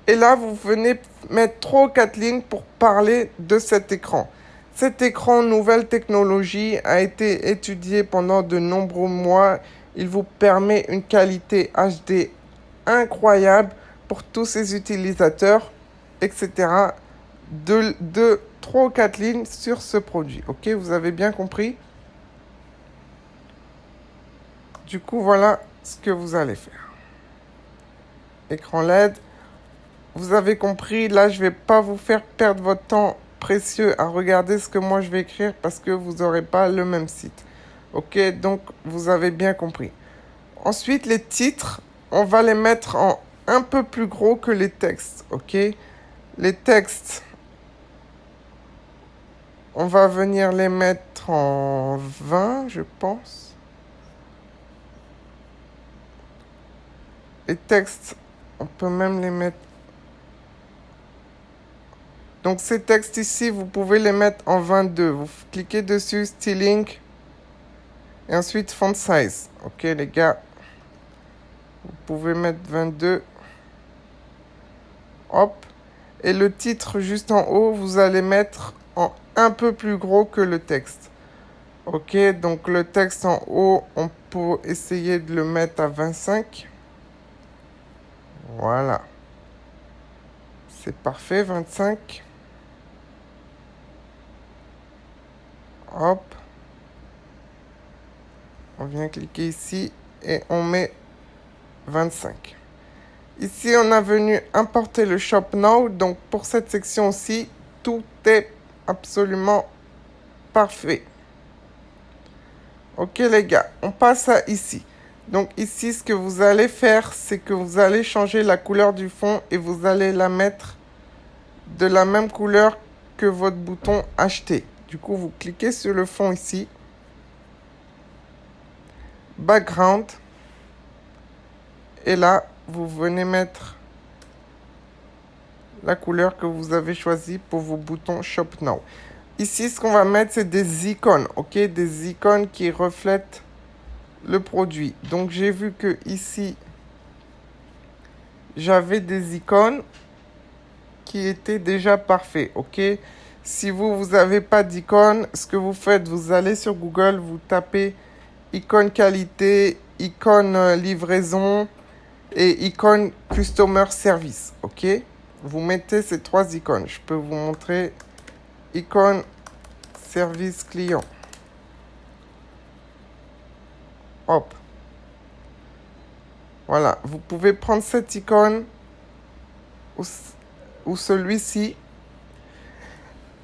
Et là, vous venez mettre 3 ou 4 lignes pour parler de cet écran. Cet écran nouvelle technologie a été étudié pendant de nombreux mois. Il vous permet une qualité HD incroyable pour tous ses utilisateurs, etc. De 3 ou 4 lignes sur ce produit. Ok, vous avez bien compris? Du coup, voilà ce que vous allez faire. Écran LED. Vous avez compris, là, je ne vais pas vous faire perdre votre temps précieux à regarder ce que moi je vais écrire parce que vous n'aurez pas le même site. Ok, donc vous avez bien compris. Ensuite, les titres, on va les mettre en un peu plus gros que les textes. Ok, les textes, on va venir les mettre en 20, je pense. Les textes, on peut même les mettre. Donc, ces textes ici, vous pouvez les mettre en 22. Vous cliquez dessus, Styling. Et ensuite, Font Size. Ok, les gars. Vous pouvez mettre 22. Hop. Et le titre juste en haut, vous allez mettre en un peu plus gros que le texte. Ok, donc le texte en haut, on peut essayer de le mettre à 25. Voilà. C'est parfait, 25. Hop. On vient cliquer ici et on met 25. Ici, on a venu importer le Shop Now. Donc, pour cette section aussi, tout est absolument parfait. Ok, les gars, on passe à ici. Donc, ici, ce que vous allez faire, c'est que vous allez changer la couleur du fond et vous allez la mettre de la même couleur que votre bouton acheter. Du coup, vous cliquez sur le fond ici. Background. Et là, vous venez mettre la couleur que vous avez choisie pour vos boutons Shop Now. Ici, ce qu'on va mettre, c'est des icônes, ok? Des icônes qui reflètent le produit. Donc, j'ai vu que ici, j'avais des icônes qui étaient déjà parfaits, ok? Si vous n'avez pas d'icône, ce que vous faites, vous allez sur Google, vous tapez icône qualité, icône livraison, et icône Customer Service, ok? Vous mettez ces 3 icônes. Je peux vous montrer icône service client. Hop. Voilà, vous pouvez prendre cette icône ou celui-ci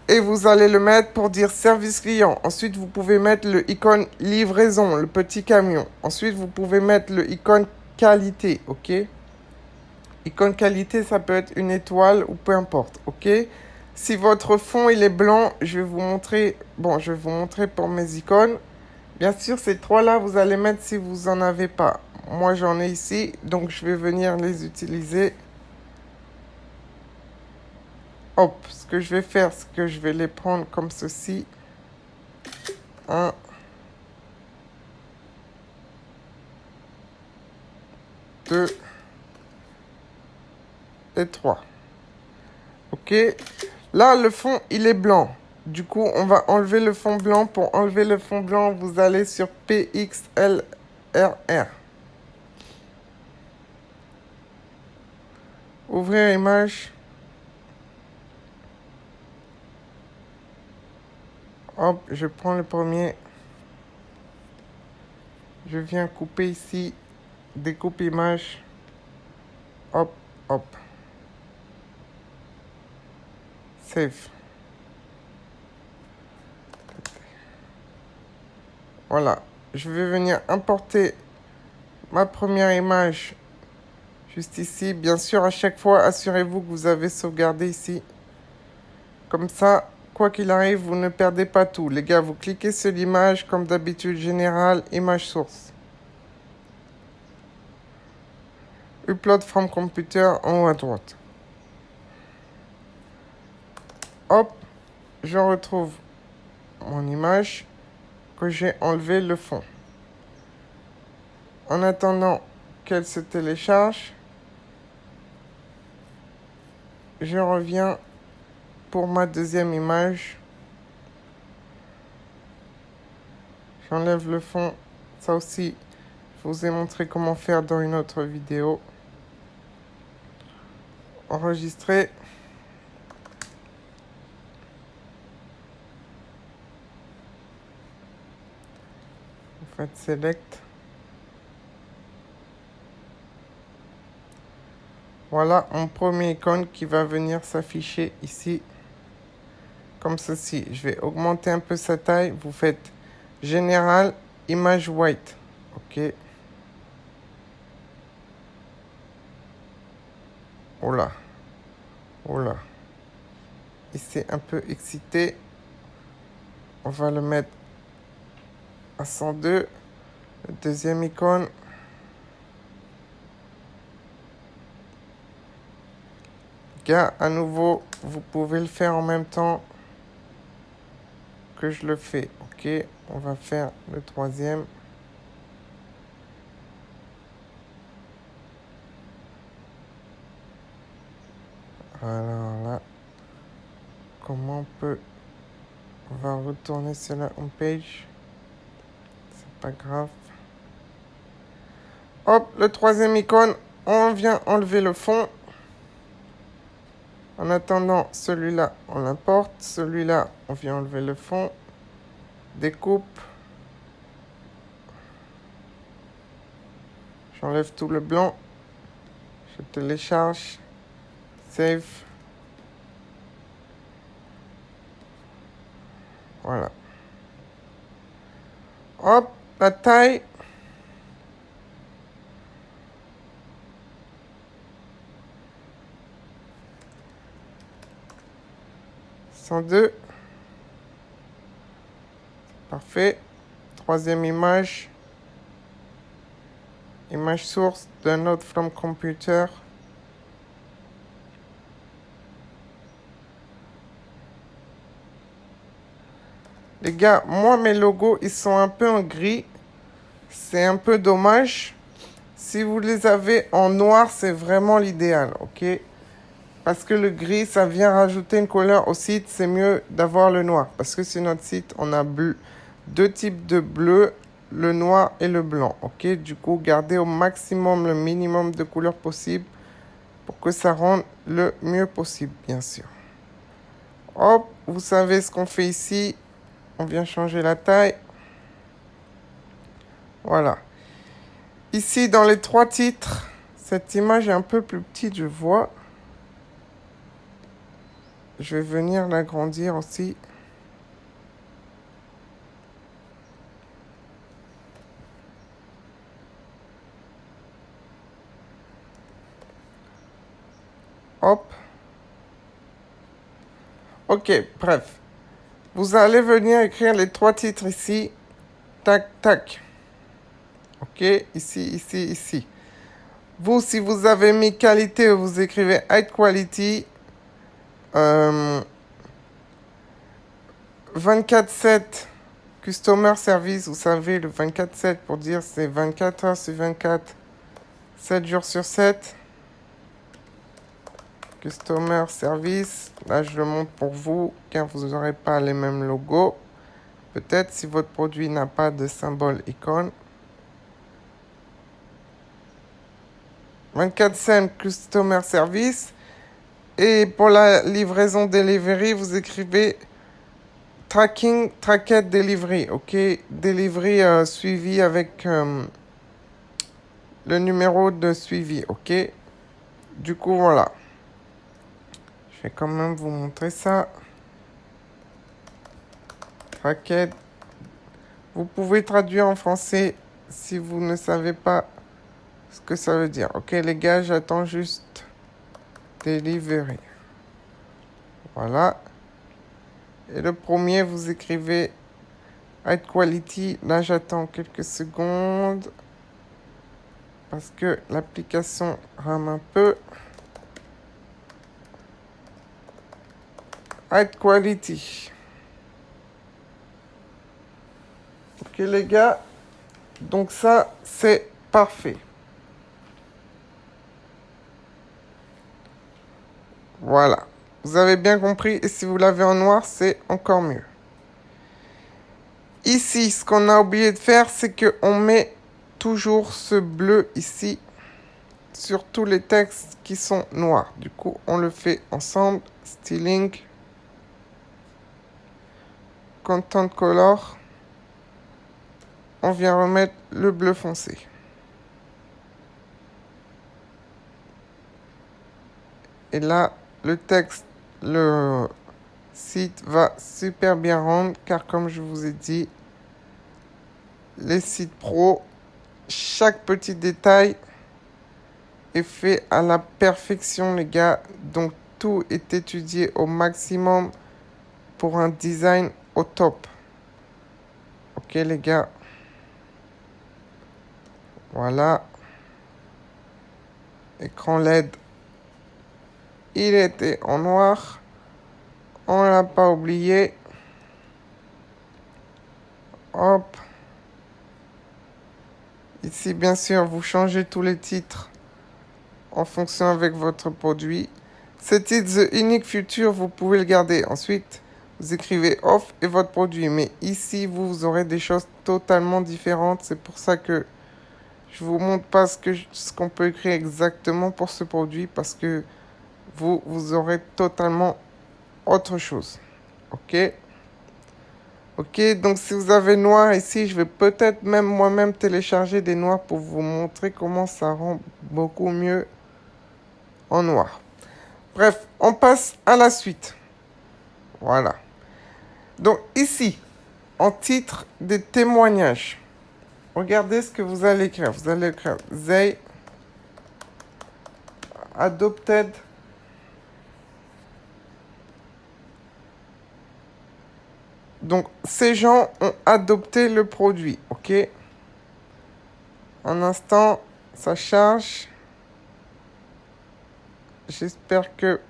et vous allez le mettre pour dire service client. Ensuite, vous pouvez mettre le icône livraison, le petit camion. Ensuite, vous pouvez mettre le icône qualité, ok? Icône qualité, ça peut être une étoile ou peu importe, ok? Si votre fond il est blanc, je vais vous montrer. Bon, je vais vous montrer pour mes icônes. Bien sûr, ces 3-là, vous allez mettre si vous en avez pas. Moi, j'en ai ici, donc je vais venir les utiliser. Hop, ce que je vais faire, c'est que je vais les prendre comme ceci. 1, 2 et 3. Ok. Là, le fond, il est blanc. Du coup, on va enlever le fond blanc. Pour enlever le fond blanc, vous allez sur PXLRR. Ouvrir image. Hop, je prends le premier. Je viens couper ici. Découpe image. Hop, hop. Save. Voilà. Je vais venir importer ma première image juste ici. Bien sûr, à chaque fois, assurez-vous que vous avez sauvegardé ici. Comme ça, quoi qu'il arrive, vous ne perdez pas tout. Les gars, vous cliquez sur l'image, comme d'habitude, générale, image source. Upload from computer en haut à droite. Hop, je retrouve mon image que j'ai enlevé le fond. En attendant qu'elle se télécharge, je reviens pour ma deuxième image. J'enlève le fond. Ça aussi, je vous ai montré comment faire dans une autre vidéo. Enregistrer. Vous faites select. Voilà mon premier icône qui va venir s'afficher ici. Comme ceci. Je vais augmenter un peu sa taille. Vous faites général, image white. Ok. Oh là. Oh là. Il s'est un peu excité. On va le mettre à 102. Le deuxième icône. Gars, à nouveau, vous pouvez le faire en même temps que je le fais. Ok, on va faire le troisième. Alors là, comment on peut... On va retourner sur la home page. C'est pas grave. Hop, le troisième icône, on vient enlever le fond. En attendant, celui-là, on l'importe. Celui-là, on vient enlever le fond. Découpe. J'enlève tout le blanc. Je télécharge. Save. Voilà. Hop, la taille. Parfait. Troisième image. Image source, download from computer. Les gars, moi mes logos, ils sont un peu en gris. C'est un peu dommage. Si vous les avez en noir, c'est vraiment l'idéal, ok? Parce que le gris, ça vient rajouter une couleur au site. C'est mieux d'avoir le noir. Parce que sur notre site, on a deux types de bleu. le noir et le blanc. Ok, du coup, gardez au maximum le minimum de couleurs possible pour que ça rende le mieux possible, bien sûr. Hop, vous savez ce qu'on fait ici. On vient changer la taille. Voilà. Ici, dans les 3 titres, cette image est un peu plus petite, je vois. Je vais venir l'agrandir aussi. Hop. Ok, bref. Vous allez venir écrire les 3 titres ici. Tac, tac. Ok, ici, ici, ici. Vous, si vous avez mis qualité, vous écrivez high quality. 24/7 customer service. Vous savez, le 24/7 pour dire c'est 24 heures sur 24, 7 jours sur 7. Customer service. Là, je le montre pour vous, car vous n'aurez pas les mêmes logos. Peut-être si votre produit n'a pas de symbole icône. 24/7 Customer Service. Et pour la livraison delivery, vous écrivez tracking, tracked delivery. Ok, delivery suivi avec le numéro de suivi. Ok, du coup, voilà. Je vais quand même vous montrer ça. Tracked. Vous pouvez traduire en français si vous ne savez pas ce que ça veut dire. Ok, les gars, j'attends juste delivery. Voilà. Et le premier, vous écrivez high quality. Là, j'attends quelques secondes parce que l'application rame un peu. High quality. Ok, les gars. Donc ça, c'est parfait. Voilà. Vous avez bien compris. Et si vous l'avez en noir, c'est encore mieux. Ici, ce qu'on a oublié de faire, c'est qu'on met toujours ce bleu ici sur tous les textes qui sont noirs. Du coup, on le fait ensemble. Styling. Content color. On vient remettre le bleu foncé. Et là, le texte, le site va super bien rendre, car comme je vous ai dit, les sites pro, chaque petit détail est fait à la perfection, les gars. Donc, tout est étudié au maximum pour un design au top. Ok, les gars. Voilà. Écran LED. Il était en noir. On l'a pas oublié. Hop. Ici, bien sûr, vous changez tous les titres en fonction avec votre produit. Ce titre, The Unique Future, vous pouvez le garder. Ensuite, vous écrivez off et votre produit. Mais ici, vous aurez des choses totalement différentes. C'est pour ça que je vous montre pas ce qu'on peut écrire exactement pour ce produit, parce que vous aurez totalement autre chose. Ok? Ok, donc si vous avez noir ici, je vais peut-être même moi-même télécharger des noirs pour vous montrer comment ça rend beaucoup mieux en noir. Bref, on passe à la suite. Voilà. Donc ici, en titre des témoignages, regardez ce que vous allez écrire. Vous allez écrire They adopted donc, ces gens ont adopté le produit, ok? Un instant, ça charge. J'espère que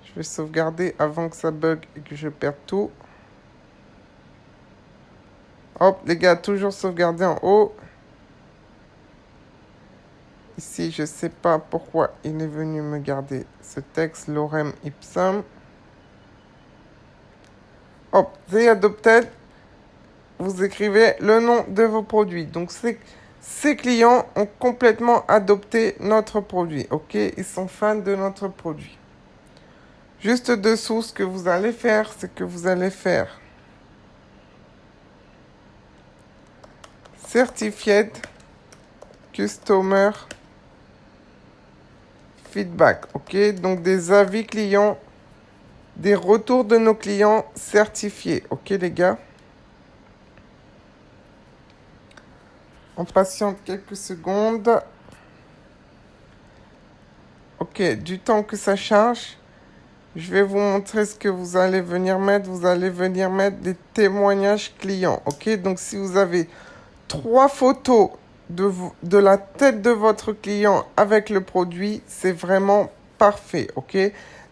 je vais sauvegarder avant que ça bug et que je perde tout. Hop, les gars, toujours sauvegarder en haut. Ici, je ne sais pas pourquoi il est venu me garder ce texte, lorem ipsum. Hop, they adopted. vous écrivez le nom de vos produits. Donc, ces clients ont complètement adopté notre produit. OK? Ils sont fans de notre produit. Juste dessous, ce que vous allez faire, c'est que vous allez faire Certified Customer Feedback. OK? Donc, des avis clients, des retours de nos clients certifiés. OK, les gars? On patiente quelques secondes. OK, du temps que ça charge, je vais vous montrer ce que vous allez venir mettre. Vous allez venir mettre des témoignages clients. OK, donc si vous avez 3 photos de la tête de votre client avec le produit, c'est vraiment parfait. OK,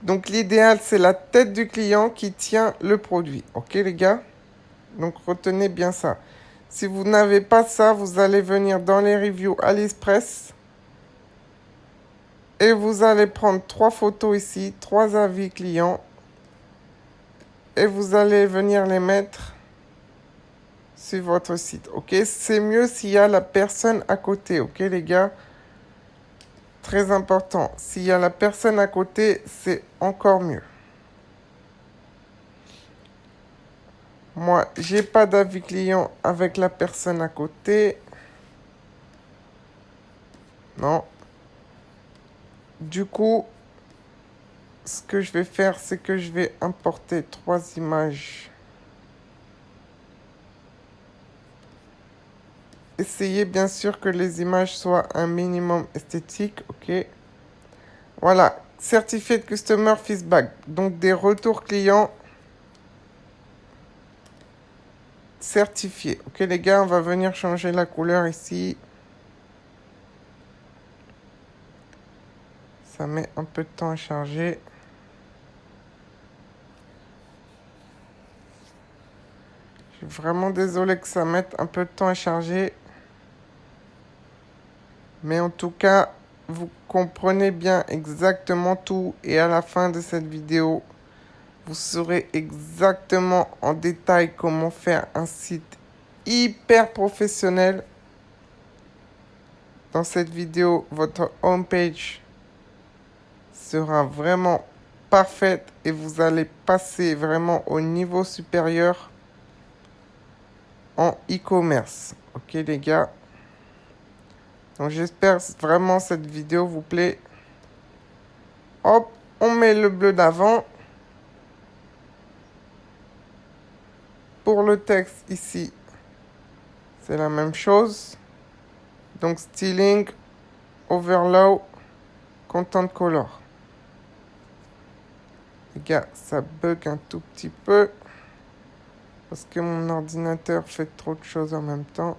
donc l'idéal, c'est la tête du client qui tient le produit. OK, les gars? Donc retenez bien ça. Si vous n'avez pas ça, vous allez venir dans les reviews AliExpress et vous allez prendre 3 photos ici, 3 avis clients et vous allez venir les mettre sur votre site. OK, c'est mieux s'il y a la personne à côté. OK, les gars? Très important. S'il y a la personne à côté, c'est encore mieux. Moi, j'ai pas d'avis client avec la personne à côté. Non. Du coup, ce que je vais faire, c'est que je vais importer 3 images. Essayez bien sûr que les images soient un minimum esthétiques. OK. Voilà. Certified Customer Feedback. Donc, des retours clients certifiés. OK, les gars, on va venir changer la couleur ici. Ça met un peu de temps à charger. Je suis vraiment désolé que ça mette un peu de temps à charger. Mais en tout cas, vous comprenez bien exactement tout. Et à la fin de cette vidéo, vous saurez exactement en détail comment faire un site hyper professionnel. Dans cette vidéo, votre homepage sera vraiment parfaite et vous allez passer vraiment au niveau supérieur en e-commerce. OK, les gars? Donc, j'espère vraiment cette vidéo vous plaît. Hop, on met le bleu d'avant. Pour le texte ici, c'est la même chose. Donc, styling, overlaw, content color. Les gars, ça bug un tout petit peu. Parce que mon ordinateur fait trop de choses en même temps.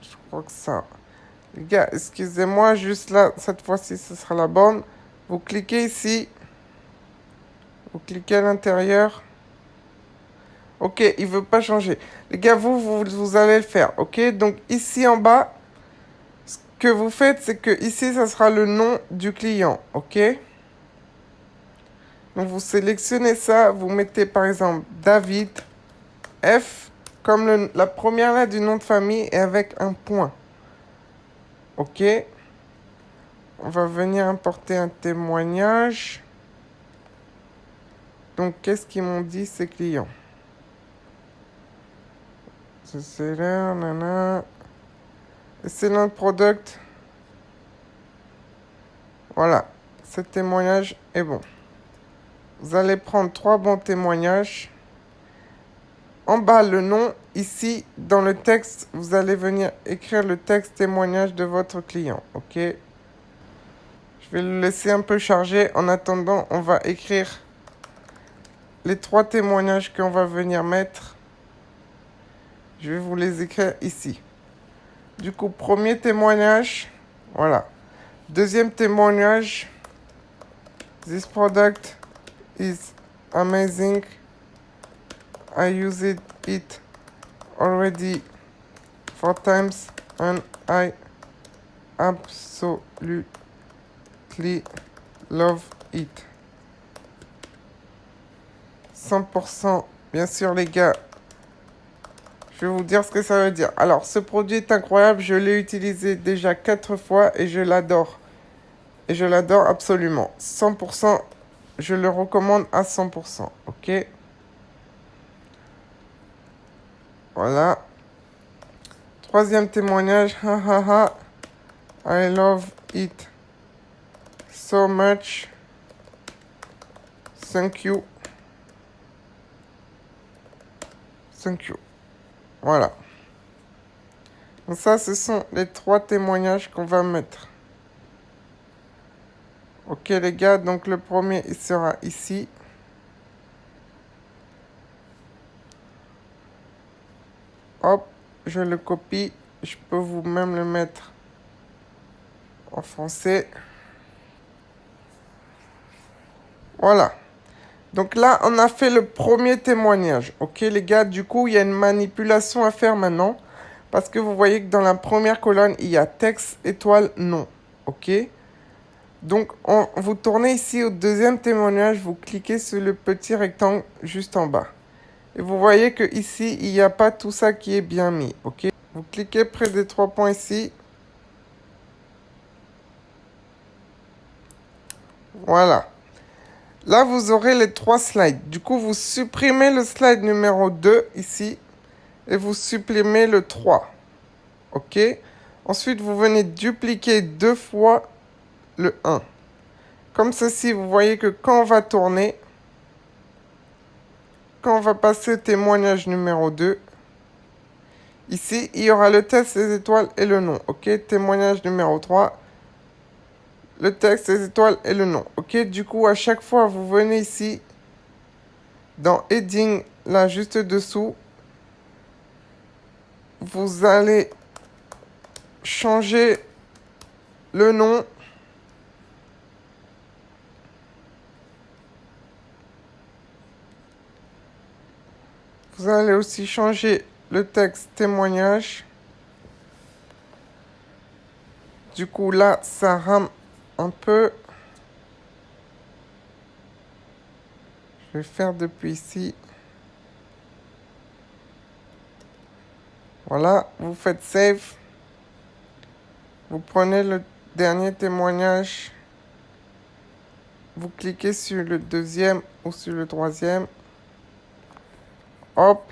Je crois que ça... Les gars, excusez-moi, juste là, cette fois-ci, ce sera la bonne. Vous cliquez ici. Vous cliquez à l'intérieur. OK, il ne veut pas changer. Les gars, vous allez le faire. OK, donc ici en bas, ce que vous faites, c'est que ici, ça sera le nom du client. OK? Donc vous sélectionnez ça. Vous mettez par exemple David F comme la première lettre du nom de famille et avec un point. OK? On va venir importer un témoignage. Donc, qu'est-ce qu'ils m'ont dit, ces clients? C'est là, nana. Excellent product. Voilà. Ce témoignage est bon. Vous allez prendre 3 bons témoignages. En bas, le nom. Ici, dans le texte, vous allez venir écrire le texte témoignage de votre client. OK? Je vais le laisser un peu charger. En attendant, on va écrire les 3 témoignages qu'on va venir mettre. Je vais vous les écrire ici. Du coup, premier témoignage. Voilà. Deuxième témoignage. This product is amazing. I used it already 4 times and I absolutely love it. 100%. Bien sûr, les gars, je vais vous dire ce que ça veut dire. Alors, ce produit est incroyable. Je l'ai utilisé déjà 4 fois et je l'adore. Et je l'adore absolument. 100%, je le recommande à 100%. Ok? Voilà. Troisième témoignage. Ha ha ha. I love it so much. Thank you. Thank you. Voilà. Donc ça, ce sont les 3 témoignages qu'on va mettre. Ok les gars, donc le premier, il sera ici. Hop, je le copie. Je peux vous même le mettre en français. Voilà. Donc là, on a fait le premier témoignage. Ok les gars, du coup, il y a une manipulation à faire maintenant. Parce que vous voyez que dans la première colonne, il y a texte, étoile, nom. Ok? Donc, vous tournez ici au deuxième témoignage, vous cliquez sur le petit rectangle juste en bas. Et vous voyez que ici, il n'y a pas tout ça qui est bien mis. Ok? Vous cliquez près des 3 points ici. Voilà. Là, vous aurez les 3 slides. Du coup, vous supprimez le slide numéro 2 ici. Et vous supprimez le 3. Ok? Ensuite, vous venez dupliquer 2 fois le 1. Comme ceci, vous voyez que quand on va tourner, quand on va passer au témoignage numéro 2, ici, il y aura le texte, les étoiles et le nom. Ok? Témoignage numéro 3, le texte, les étoiles et le nom. Ok? Du coup, à chaque fois, vous venez ici, dans Heading, là, juste dessous, vous allez changer le nom. Vous allez aussi changer le texte témoignage. Du coup, là, ça rame un peu. Je vais faire depuis ici. Voilà, vous faites save. Vous prenez le dernier témoignage. Vous cliquez sur le deuxième ou sur le troisième. Hop.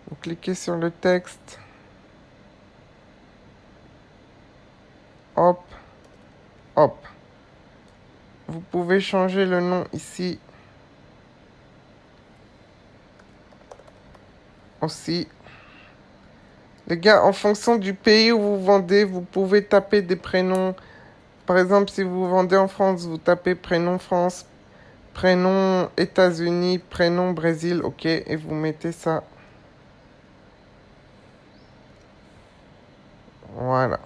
Vous cliquez sur le texte. Hop. Hop. Vous pouvez changer le nom ici. Aussi. Les gars, en fonction du pays où vous vendez, vous pouvez taper des prénoms. Par exemple, si vous vendez en France, vous tapez prénom France, prénom États-Unis, prénom Brésil, ok, et vous mettez ça. Voilà.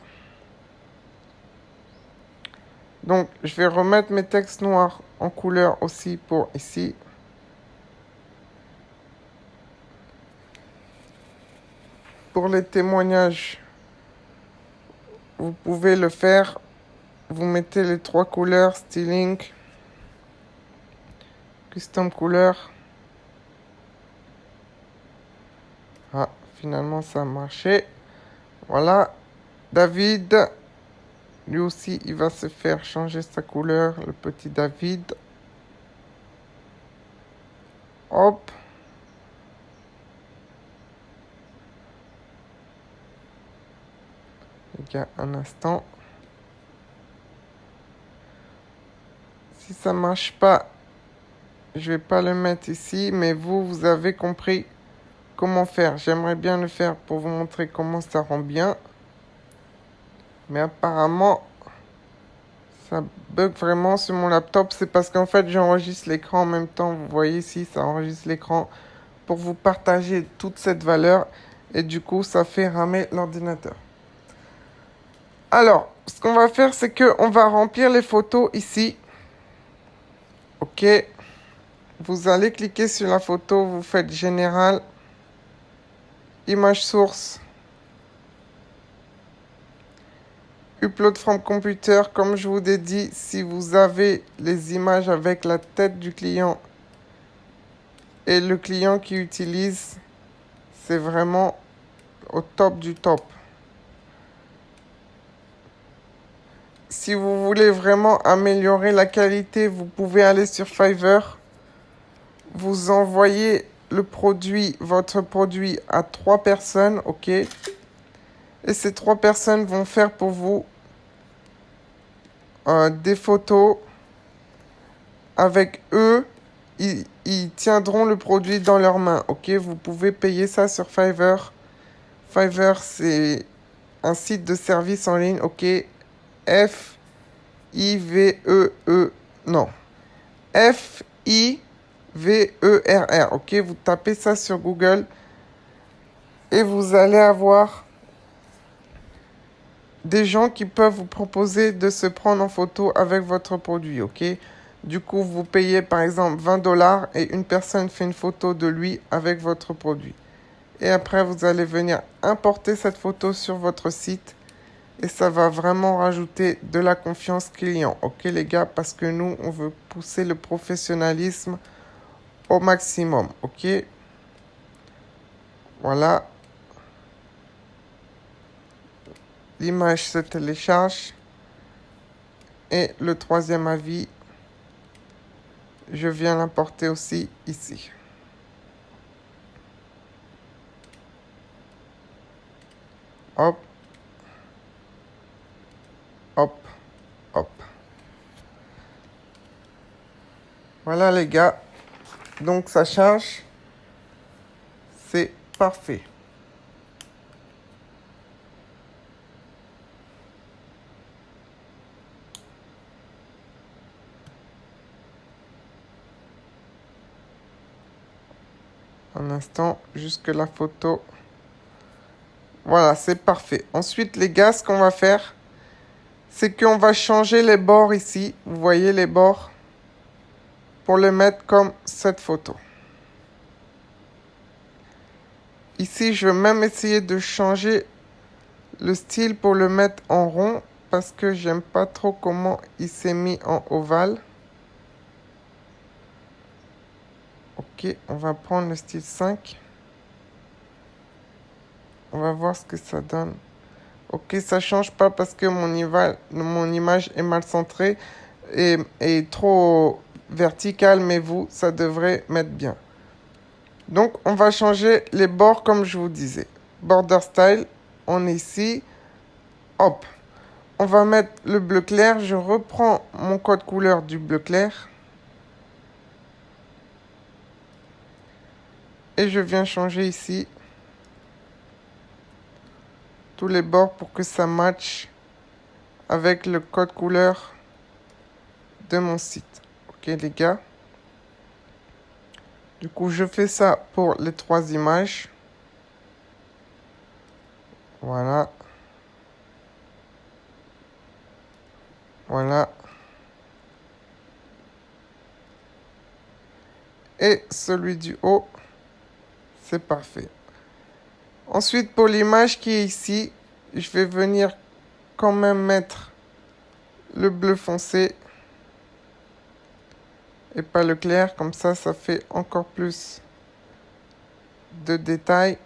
Donc, je vais remettre mes textes noirs en couleur aussi pour ici. Pour les témoignages, vous pouvez le faire. Vous mettez les 3 couleurs, styling, custom couleur. Ah, finalement, ça a marché. Voilà. David, lui aussi, il va se faire changer sa couleur, le petit David. Hop. Les gars, un instant. Si ça marche pas, je vais pas le mettre ici, mais vous avez compris comment faire. J'aimerais bien le faire pour vous montrer comment ça rend bien. Mais apparemment, ça bug vraiment sur mon laptop. C'est parce qu'en fait, j'enregistre l'écran en même temps. Vous voyez ici, ça enregistre l'écran pour vous partager toute cette valeur. Et du coup, ça fait ramer l'ordinateur. Alors, ce qu'on va faire, c'est qu'on va remplir les photos ici. Ok. Vous allez cliquer sur la photo, vous faites Général, Image source, Upload from computer. Comme je vous ai dit, si vous avez les images avec la tête du client, Et le client qui utilise, c'est vraiment au top du top. Si vous voulez vraiment améliorer la qualité, vous pouvez aller sur Fiverr. Vous envoyez le produit, votre produit à 3 personnes, ok? Et ces 3 personnes vont faire pour vous des photos. Avec eux, ils tiendront le produit dans leurs mains, ok? Vous pouvez payer ça sur Fiverr. Fiverr, c'est un site de service en ligne, ok? F-I-V-E-E... Non. F-I-V-E-R-R, ok? Vous tapez ça sur Google et vous allez avoir des gens qui peuvent vous proposer de se prendre en photo avec votre produit, ok? Du coup, vous payez par exemple 20 $ et une personne fait une photo de lui avec votre produit. Et après, vous allez venir importer cette photo sur votre site et ça va vraiment rajouter de la confiance client, ok les gars? Parce que nous, on veut pousser le professionnalisme au maximum, ok? Voilà. L'image se télécharge. Et le troisième avis, je viens l'importer aussi ici. Hop. Hop. Hop. Voilà les gars. Donc ça charge. C'est parfait. Un instant, jusque la photo. Voilà, c'est parfait. Ensuite, les gars, ce qu'on va faire, c'est qu'on va changer les bords ici. Vous voyez les bords? Pour les mettre comme cette photo. Ici, je vais même essayer de changer le style pour le mettre en rond. Parce que j'aime pas trop comment il s'est mis en ovale. Ok, on va prendre le style 5. On va voir ce que ça donne. Ok, ça change pas parce que mon image est mal centrée et trop verticale, mais vous, ça devrait mettre bien. Donc, on va changer les bords comme je vous disais. Border style, on est ici. Hop. On va mettre le bleu clair. Je reprends mon code couleur du bleu clair. Et je viens changer ici tous les bords pour que ça matche avec le code couleur de mon site. Ok les gars. Du coup, je fais ça pour les 3 images. Voilà. Voilà. Et celui du haut, c'est parfait. Ensuite, pour l'image qui est ici, je vais venir quand même mettre le bleu foncé et pas le clair. Comme ça, ça fait encore plus de détails.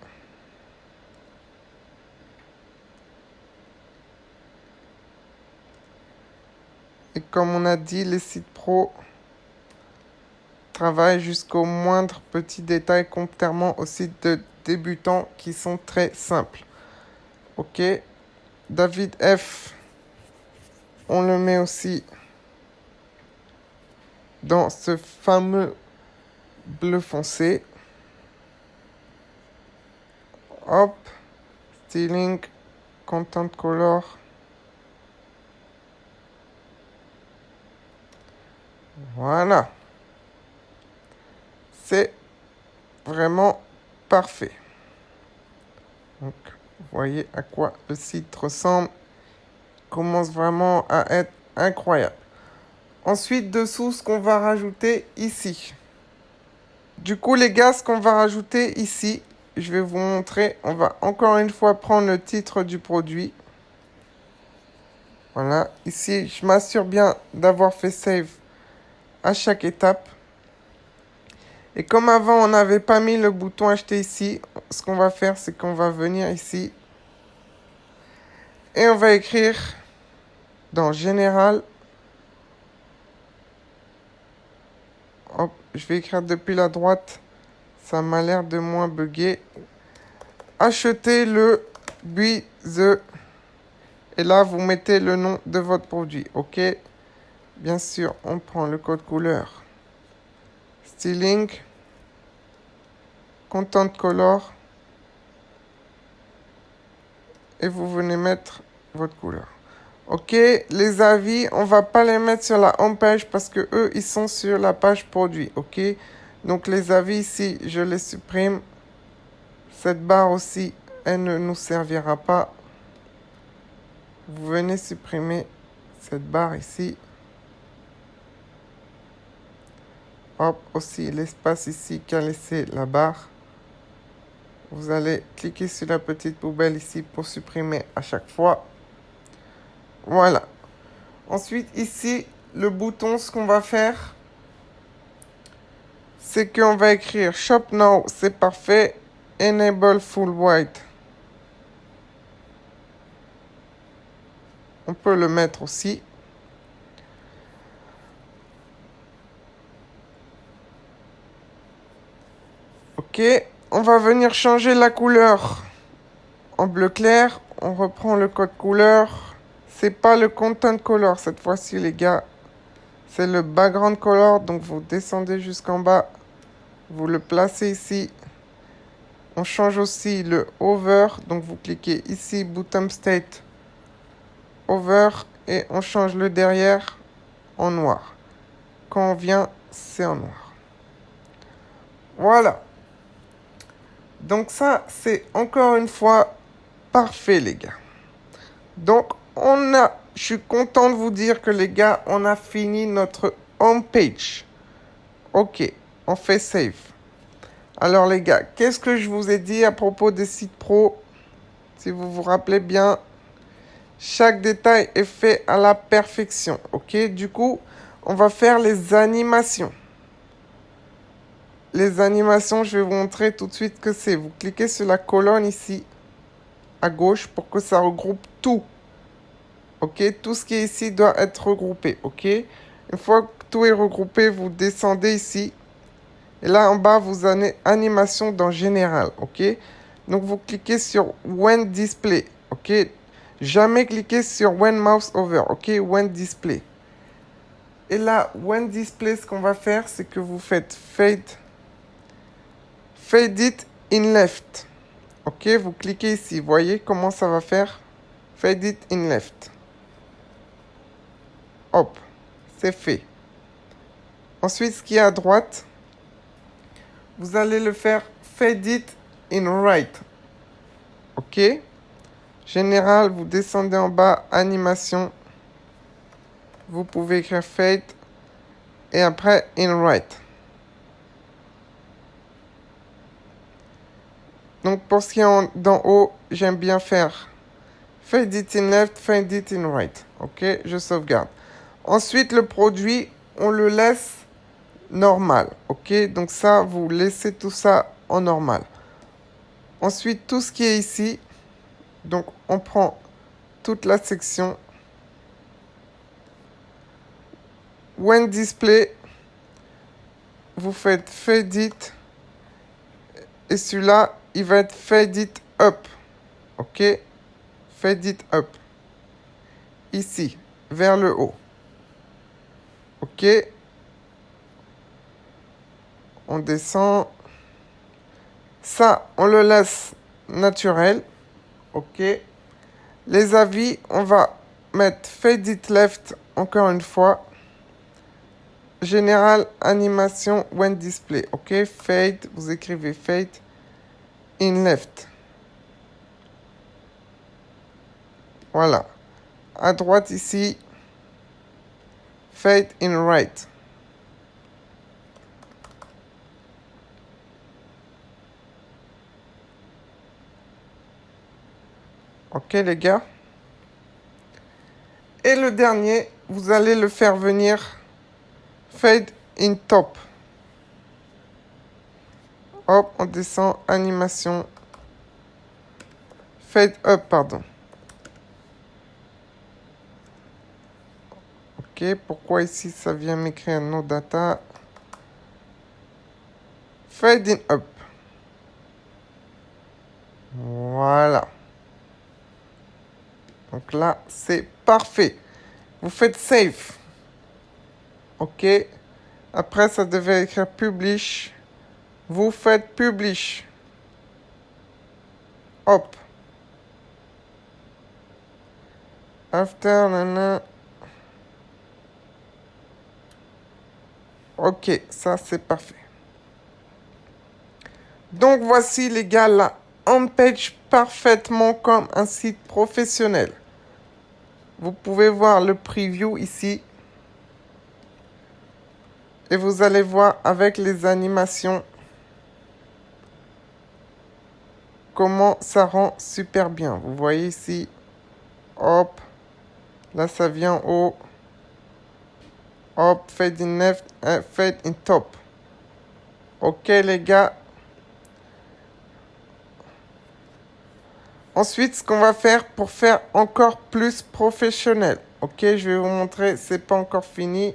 Et comme on a dit, les sites pro travaillent jusqu'au moindre petit détail, contrairement aux sites de débutants qui sont très simples. Ok. David F. On le met aussi dans ce fameux bleu foncé. Hop. Styling. Content color. Voilà. C'est vraiment parfait. Donc, vous voyez à quoi le site ressemble. Commence vraiment à être incroyable. Ensuite, dessous, ce qu'on va rajouter ici. Du coup, les gars, ce qu'on va rajouter ici, je vais vous montrer. On va encore une fois prendre le titre du produit. Voilà. Ici, je m'assure bien d'avoir fait save à chaque étape. Et comme avant, on n'avait pas mis le bouton acheter ici, ce qu'on va faire, c'est qu'on va venir ici. Et on va écrire dans Général. Hop, je vais écrire depuis la droite. Ça m'a l'air de moins bugger. Achetez le buise. Et là, vous mettez le nom de votre produit. OK. Bien sûr, on prend le code couleur. Styling. Content color. Et vous venez mettre votre couleur. OK. Les avis, on va pas les mettre sur la home page parce que eux, ils sont sur la page produit. OK. Donc, les avis ici, je les supprime. Cette barre aussi, elle ne nous servira pas. Vous venez supprimer cette barre ici. Hop, aussi l'espace ici qu'a laissé la barre. Vous allez cliquer sur la petite poubelle ici pour supprimer à chaque fois. Voilà. Ensuite, ici, le bouton, ce qu'on va faire, c'est qu'on va écrire Shop Now, c'est parfait. Enable Full White. On peut le mettre aussi. OK. On va venir changer la couleur en bleu clair. On reprend le code couleur. C'est pas le content color cette fois-ci, les gars. C'est le background color. Donc, vous descendez jusqu'en bas. Vous le placez ici. On change aussi le over. Donc, vous cliquez ici, bottom state, over. Et on change le derrière en noir. Quand on vient, c'est en noir. Voilà. Donc ça, c'est encore une fois parfait, les gars. Donc, je suis content de vous dire que, les gars, on a fini notre home page. OK, on fait save. Alors, les gars, qu'est-ce que je vous ai dit à propos des sites pro? Si vous vous rappelez bien, chaque détail est fait à la perfection. OK, du coup, on va faire les animations. Les animations, je vais vous montrer tout de suite que c'est. Vous cliquez sur la colonne ici, à gauche, pour que ça regroupe tout. OK, tout ce qui est ici doit être regroupé. OK, une fois que tout est regroupé, vous descendez ici. Et là, en bas, vous avez animation dans Général. OK, donc vous cliquez sur When Display. OK, jamais cliquer sur When Mouse Over. OK, When Display. Et là, When Display, ce qu'on va faire, c'est que vous faites Fade it in left. OK, vous cliquez ici. Voyez comment ça va faire? Fade it in left. Hop, c'est fait. Ensuite, ce qui est à droite, vous allez le faire Fade it in right. OK. Général, vous descendez en bas, animation. Vous pouvez écrire Fade et après in right. Donc, pour ce qui est d'en haut, j'aime bien faire Fade it in left, Fade it in right. OK, je sauvegarde. Ensuite, le produit, on le laisse normal. OK, donc ça, vous laissez tout ça en normal. Ensuite, tout ce qui est ici, donc on prend toute la section. When display, vous faites Fade it. Et celui-là, il va être Fade it up. OK, Fade it up. Ici, vers le haut. OK. On descend. Ça, on le laisse naturel. OK. Les avis, on va mettre Fade it left encore une fois. Général, animation, when display. OK. Fade, vous écrivez Fade in left. Voilà. À droite ici, Fade in right. OK, les gars. Et le dernier, vous allez le faire venir Fade in top. Hop, on descend, animation. Fade up, pardon. Ok, pourquoi ici ça vient m'écrire no data? Fade in up. Voilà. Donc là, c'est parfait. Vous faites save. Ok. Après, ça devait écrire publish. Vous faites publish. Hop. After, nana. Ok, ça c'est parfait. Donc voici les gars la homepage parfaitement comme un site professionnel. Vous pouvez voir le preview ici. Et vous allez voir avec les animations comment ça rend super bien. Vous voyez ici. Hop. Là ça vient au. Hop. Fade in left. Fade in top. Ok les gars. Ensuite, ce qu'on va faire pour faire encore plus professionnel. Ok, je vais vous montrer, c'est pas encore fini.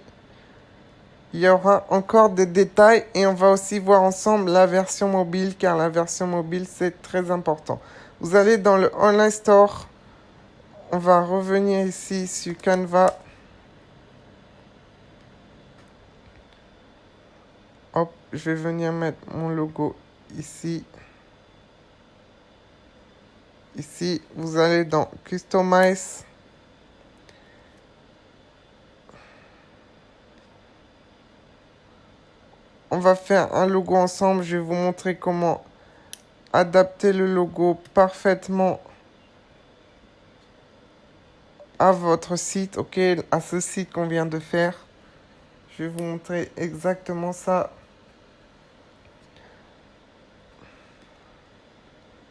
Il y aura encore des détails et on va aussi voir ensemble la version mobile car la version mobile c'est très important. Vous allez dans le online store. On va revenir ici sur Canva. Hop, je vais venir mettre mon logo ici. Ici, vous allez dans Customize. On va faire un logo ensemble. Je vais vous montrer comment adapter le logo parfaitement à votre site, ok, à ce site qu'on vient de faire. Je vais vous montrer exactement ça.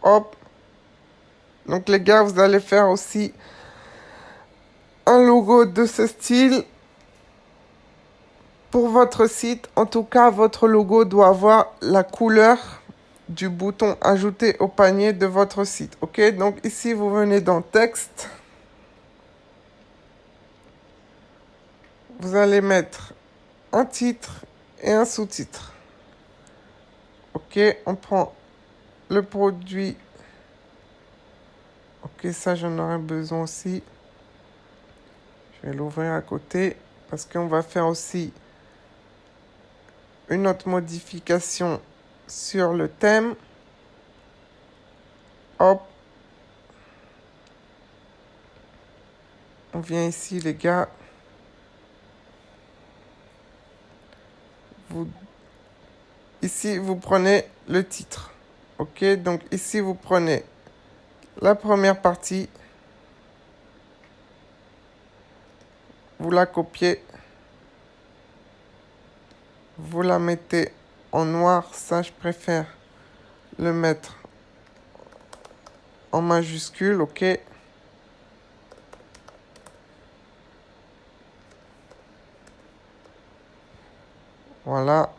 Hop. Donc les gars, vous allez faire aussi un logo de ce style pour votre site. En tout cas, votre logo doit avoir la couleur du bouton ajouter au panier de votre site. Ok, donc ici, vous venez dans texte. Vous allez mettre un titre et un sous-titre. Ok, on prend le produit. Ok, ça j'en aurai besoin aussi. Je vais l'ouvrir à côté parce qu'on va faire aussi une autre modification sur le thème. Hop. On vient ici les gars. Ici vous prenez le titre. Ok, donc ici vous prenez la première partie. Vous la copiez. Vous la mettez en noir. Ça, je préfère le mettre en majuscule. Ok. Voilà.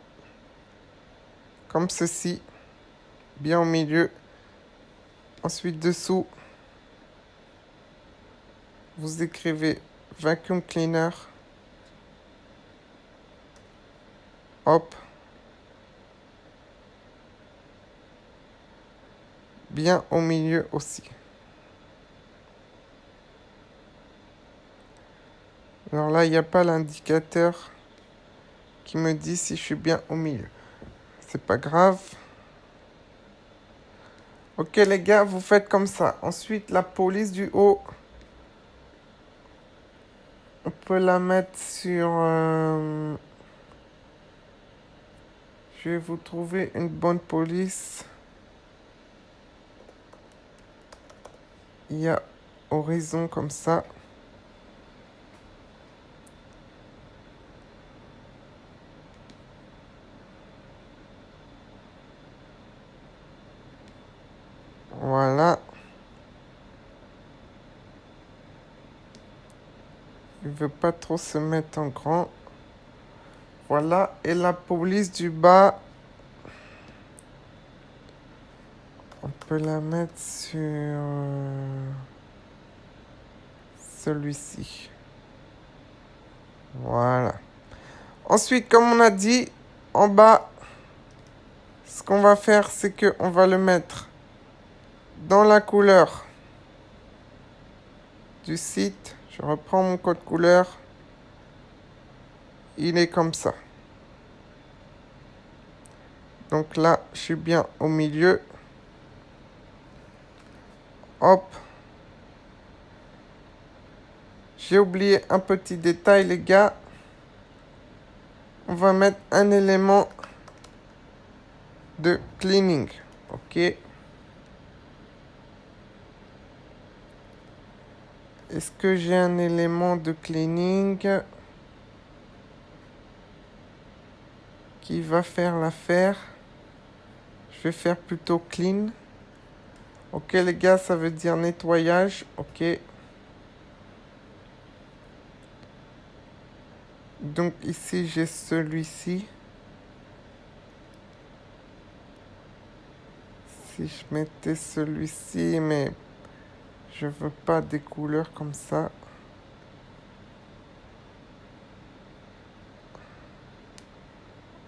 Comme ceci. Bien au milieu. Ensuite, dessous, vous écrivez Vacuum Cleaner. Hop. Bien au milieu aussi. Alors là, il n'y a pas l'indicateur qui me dit si je suis bien au milieu. C'est pas grave. Ok les gars, vous faites comme ça. Ensuite, la police du haut. On peut la mettre sur... Je vais vous trouver une bonne police. Il y a horizon comme ça. Voilà. Il veut pas trop se mettre en grand. Voilà. Et la police du bas. On peut la mettre sur celui-ci. Voilà. Ensuite, comme on a dit, en bas, ce qu'on va faire, c'est qu'on va le mettre dans la couleur du site. Je reprends mon code couleur. Il est comme ça. Donc là, je suis bien au milieu. Hop. J'ai oublié un petit détail, les gars. On va mettre un élément de cleaning. OK. Est-ce que j'ai un élément de cleaning qui va faire l'affaire? Je vais faire plutôt clean. OK, les gars, ça veut dire nettoyage. OK. Donc ici, j'ai celui-ci. Si je mettais celui-ci, mais je veux pas des couleurs comme ça.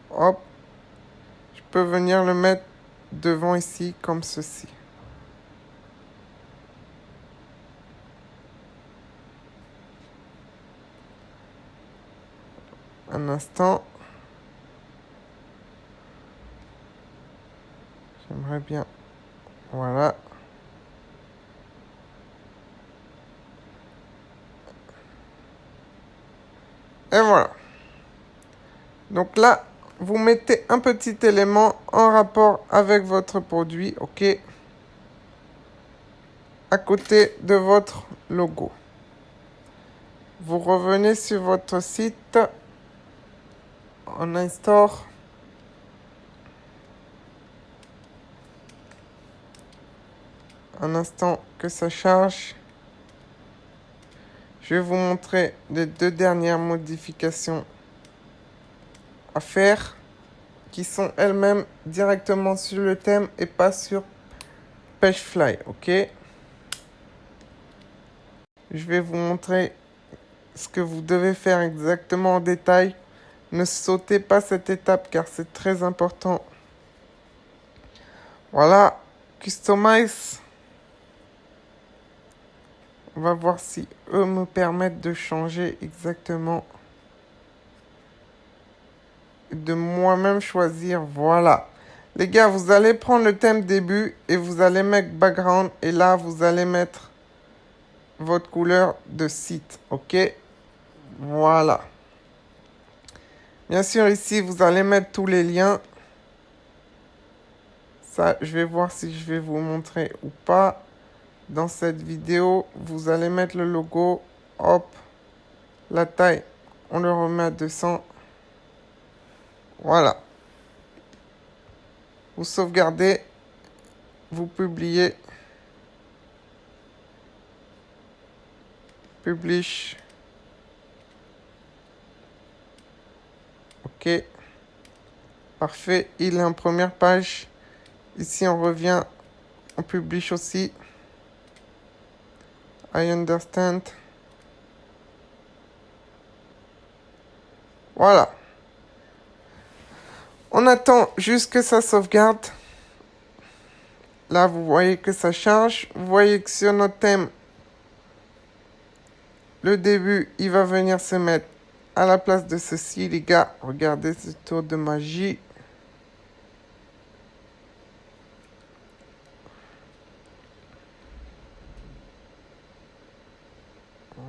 Hop. Je peux venir le mettre devant ici, comme ceci. Un instant. J'aimerais bien. Voilà. Et voilà. Donc là, vous mettez un petit élément en rapport avec votre produit, OK, à côté de votre logo. Vous revenez sur votre site, on instaure. Un instant que ça charge. Je vais vous montrer les 2 dernières modifications à faire qui sont elles-mêmes directement sur le thème et pas sur Pagefly, OK? Je vais vous montrer ce que vous devez faire exactement en détail. Ne sautez pas cette étape car c'est très important. Voilà, Customize. On va voir si eux me permettent de changer exactement. De moi-même choisir. Voilà. Les gars, vous allez prendre le thème début et vous allez mettre background. Et là, vous allez mettre votre couleur de site. OK? Voilà. Bien sûr, ici, vous allez mettre tous les liens. Ça, je vais voir si je vais vous montrer ou pas. Dans cette vidéo, vous allez mettre le logo. Hop. La taille, on le remet à 200. Voilà. Vous sauvegardez. Vous publiez. Publish. OK. Parfait. Il est en première page. Ici, on revient. On publish aussi. I understand. Voilà. On attend juste que ça sauvegarde. Là, vous voyez que ça charge. Vous voyez que sur notre thème, le début, il va venir se mettre à la place de ceci, les gars. Regardez ce tour de magie.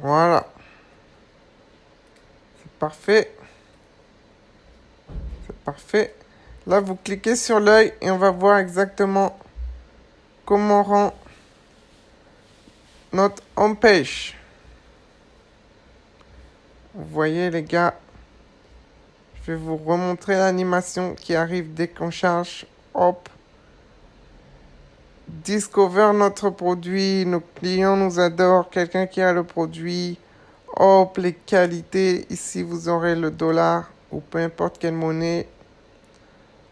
Voilà. C'est parfait. C'est parfait. Là, vous cliquez sur l'œil et on va voir exactement comment on rend notre home page. Vous voyez, les gars, je vais vous remontrer l'animation qui arrive dès qu'on charge. Hop. Discover notre produit. Nos clients nous adorent. Quelqu'un qui a le produit. Hop, les qualités. Ici, vous aurez le dollar ou peu importe quelle monnaie.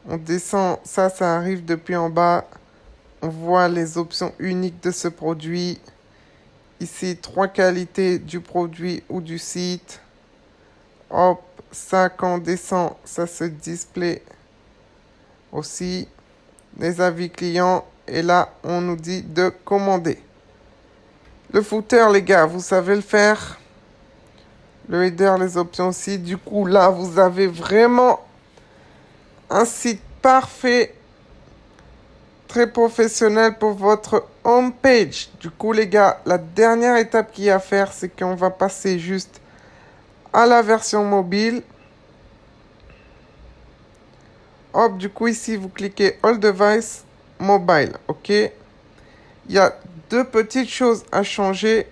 On descend. Ça arrive depuis en bas. on voit les options uniques de ce produit. Ici, 3 qualités du produit ou du site. Hop, ça quand on descend, ça se display aussi. Les avis clients. Et là, on nous dit de commander. Le footer, les gars, vous savez le faire. Le header, les options aussi. Du coup, là, vous avez vraiment un site parfait, très professionnel pour votre home page. Du coup, les gars, la dernière étape qu'il y a à faire, c'est qu'on va passer juste à la version mobile. Hop, du coup, ici, vous cliquez All Device Mobile. OK. Il y a 2 petites choses à changer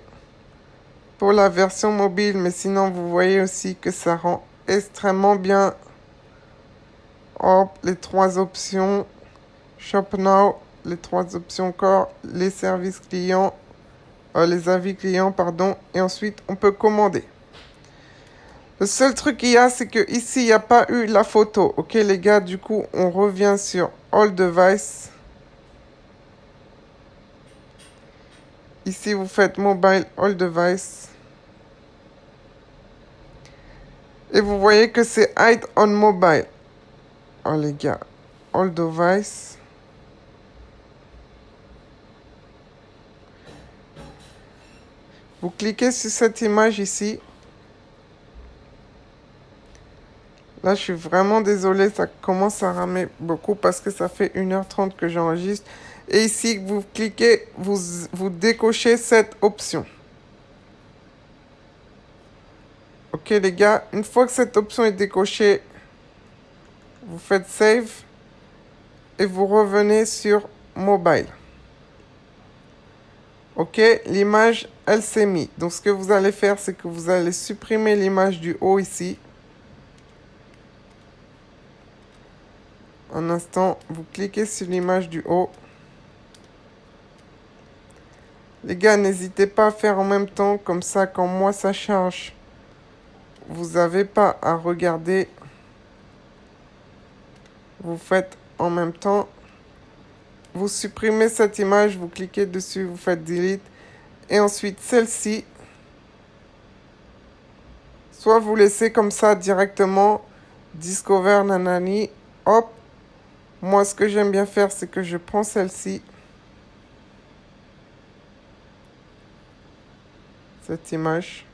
pour la version mobile, mais sinon, vous voyez aussi que ça rend extrêmement bien. Hop, les 3 options. Shop Now, les 3 options encore. Les services clients, les avis clients, pardon. Et ensuite, on peut commander. Le seul truc qu'il y a, c'est que ici, il n'y a pas eu la photo. OK, les gars, du coup, on revient sur All Device. Ici, vous faites Mobile All Device. Et vous voyez que c'est Hide on Mobile. Oh, les gars, All Device. Vous cliquez sur cette image ici. Là, je suis vraiment désolé, ça commence à ramer beaucoup parce que ça fait 1h30 que j'enregistre. Et ici, vous cliquez, vous décochez cette option. OK, les gars, une fois que cette option est décochée, vous faites Save et vous revenez sur Mobile. OK, l'image, elle s'est mise. Donc, ce que vous allez faire, c'est que vous allez supprimer l'image du haut ici. Un instant, vous cliquez sur l'image du haut. Les gars, n'hésitez pas à faire en même temps, comme ça, quand moi ça charge, vous n'avez pas à regarder. Vous faites en même temps. Vous supprimez cette image, vous cliquez dessus, vous faites Delete. Et ensuite, celle-ci, soit vous laissez comme ça directement, Discover Nanani, hop. Moi, ce que j'aime bien faire, c'est que je prends celle-ci. Cette image.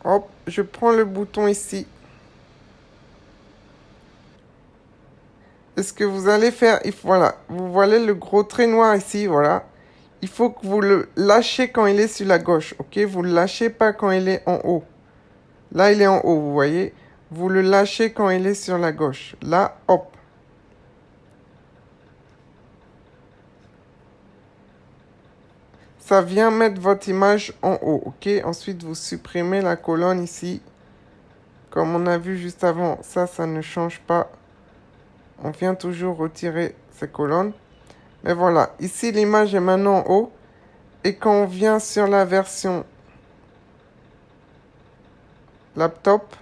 Hop, je prends le bouton ici. Et ce que vous allez faire, voilà, vous voyez le gros trait noir ici, voilà. Il faut que vous le lâchez quand il est sur la gauche, ok? Vous ne le lâchez pas quand il est en haut. Là, il est en haut, vous voyez? Vous le lâchez quand il est sur la gauche. Là, hop. Ça vient mettre votre image en haut, ok? Ensuite, vous supprimez la colonne ici. Comme on a vu juste avant, ça ne change pas. On vient toujours retirer ces colonnes. Mais voilà, ici, l'image est maintenant en haut. Et quand on vient sur la version laptop,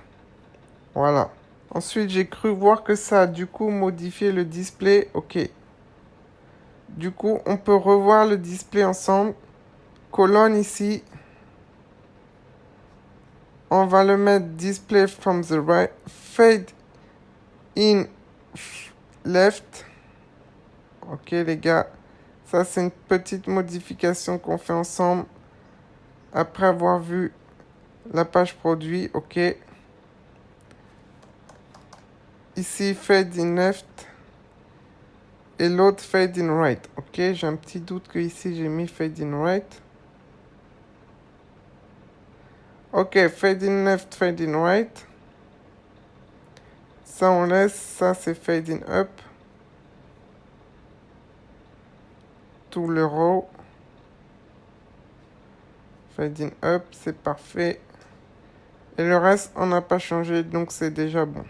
voilà. Ensuite, j'ai cru voir que ça a du coup modifié le display. OK. Du coup, on peut revoir le display ensemble. Colonne ici. On va le mettre display from the right. Fade in left. OK, les gars. Ça, c'est une petite modification qu'on fait ensemble. Après avoir vu la page produit. OK. Ici, fade in left. Et l'autre, fade in right. OK, j'ai un petit doute que ici, j'ai mis fade in right. OK, fade in left, fade in right. Ça, on laisse. Ça, c'est fade in up. Tout le row. Fade in up, c'est parfait. Et le reste, on n'a pas changé, donc c'est déjà bon.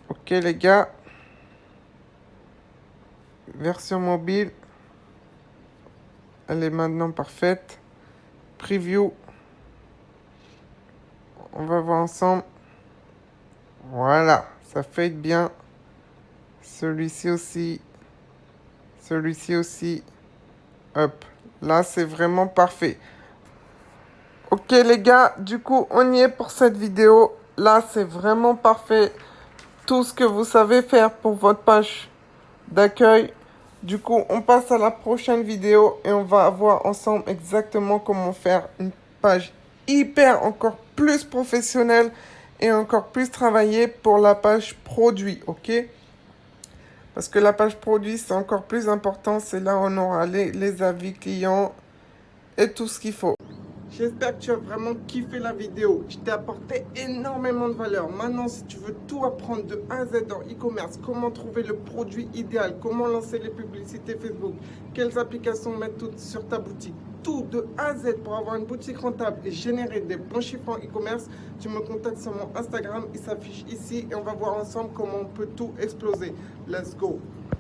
OK, les gars. Version mobile. Elle est maintenant parfaite. Preview. On va voir ensemble. Voilà, ça fait bien. Celui-ci aussi. Celui-ci aussi. Hop. Là, c'est vraiment parfait. Ok les gars, du coup, on y est pour cette vidéo. Là, c'est vraiment parfait. Tout ce que vous savez faire pour votre page d'accueil. Du coup, on passe à la prochaine vidéo et on va voir ensemble exactement comment faire une page hyper encore plus professionnelle et encore plus travaillée pour la page produit, ok? Parce que la page produit, c'est encore plus important. C'est là où on aura les avis clients et tout ce qu'il faut. J'espère que tu as vraiment kiffé la vidéo. Je t'ai apporté énormément de valeur. Maintenant, si tu veux tout apprendre de A à Z dans e-commerce, comment trouver le produit idéal, comment lancer les publicités Facebook, quelles applications mettre toutes sur ta boutique, tout de A à Z pour avoir une boutique rentable et générer des bons chiffres en e-commerce, tu me contactes sur mon Instagram. Il s'affiche ici et on va voir ensemble comment on peut tout exploser. Let's go!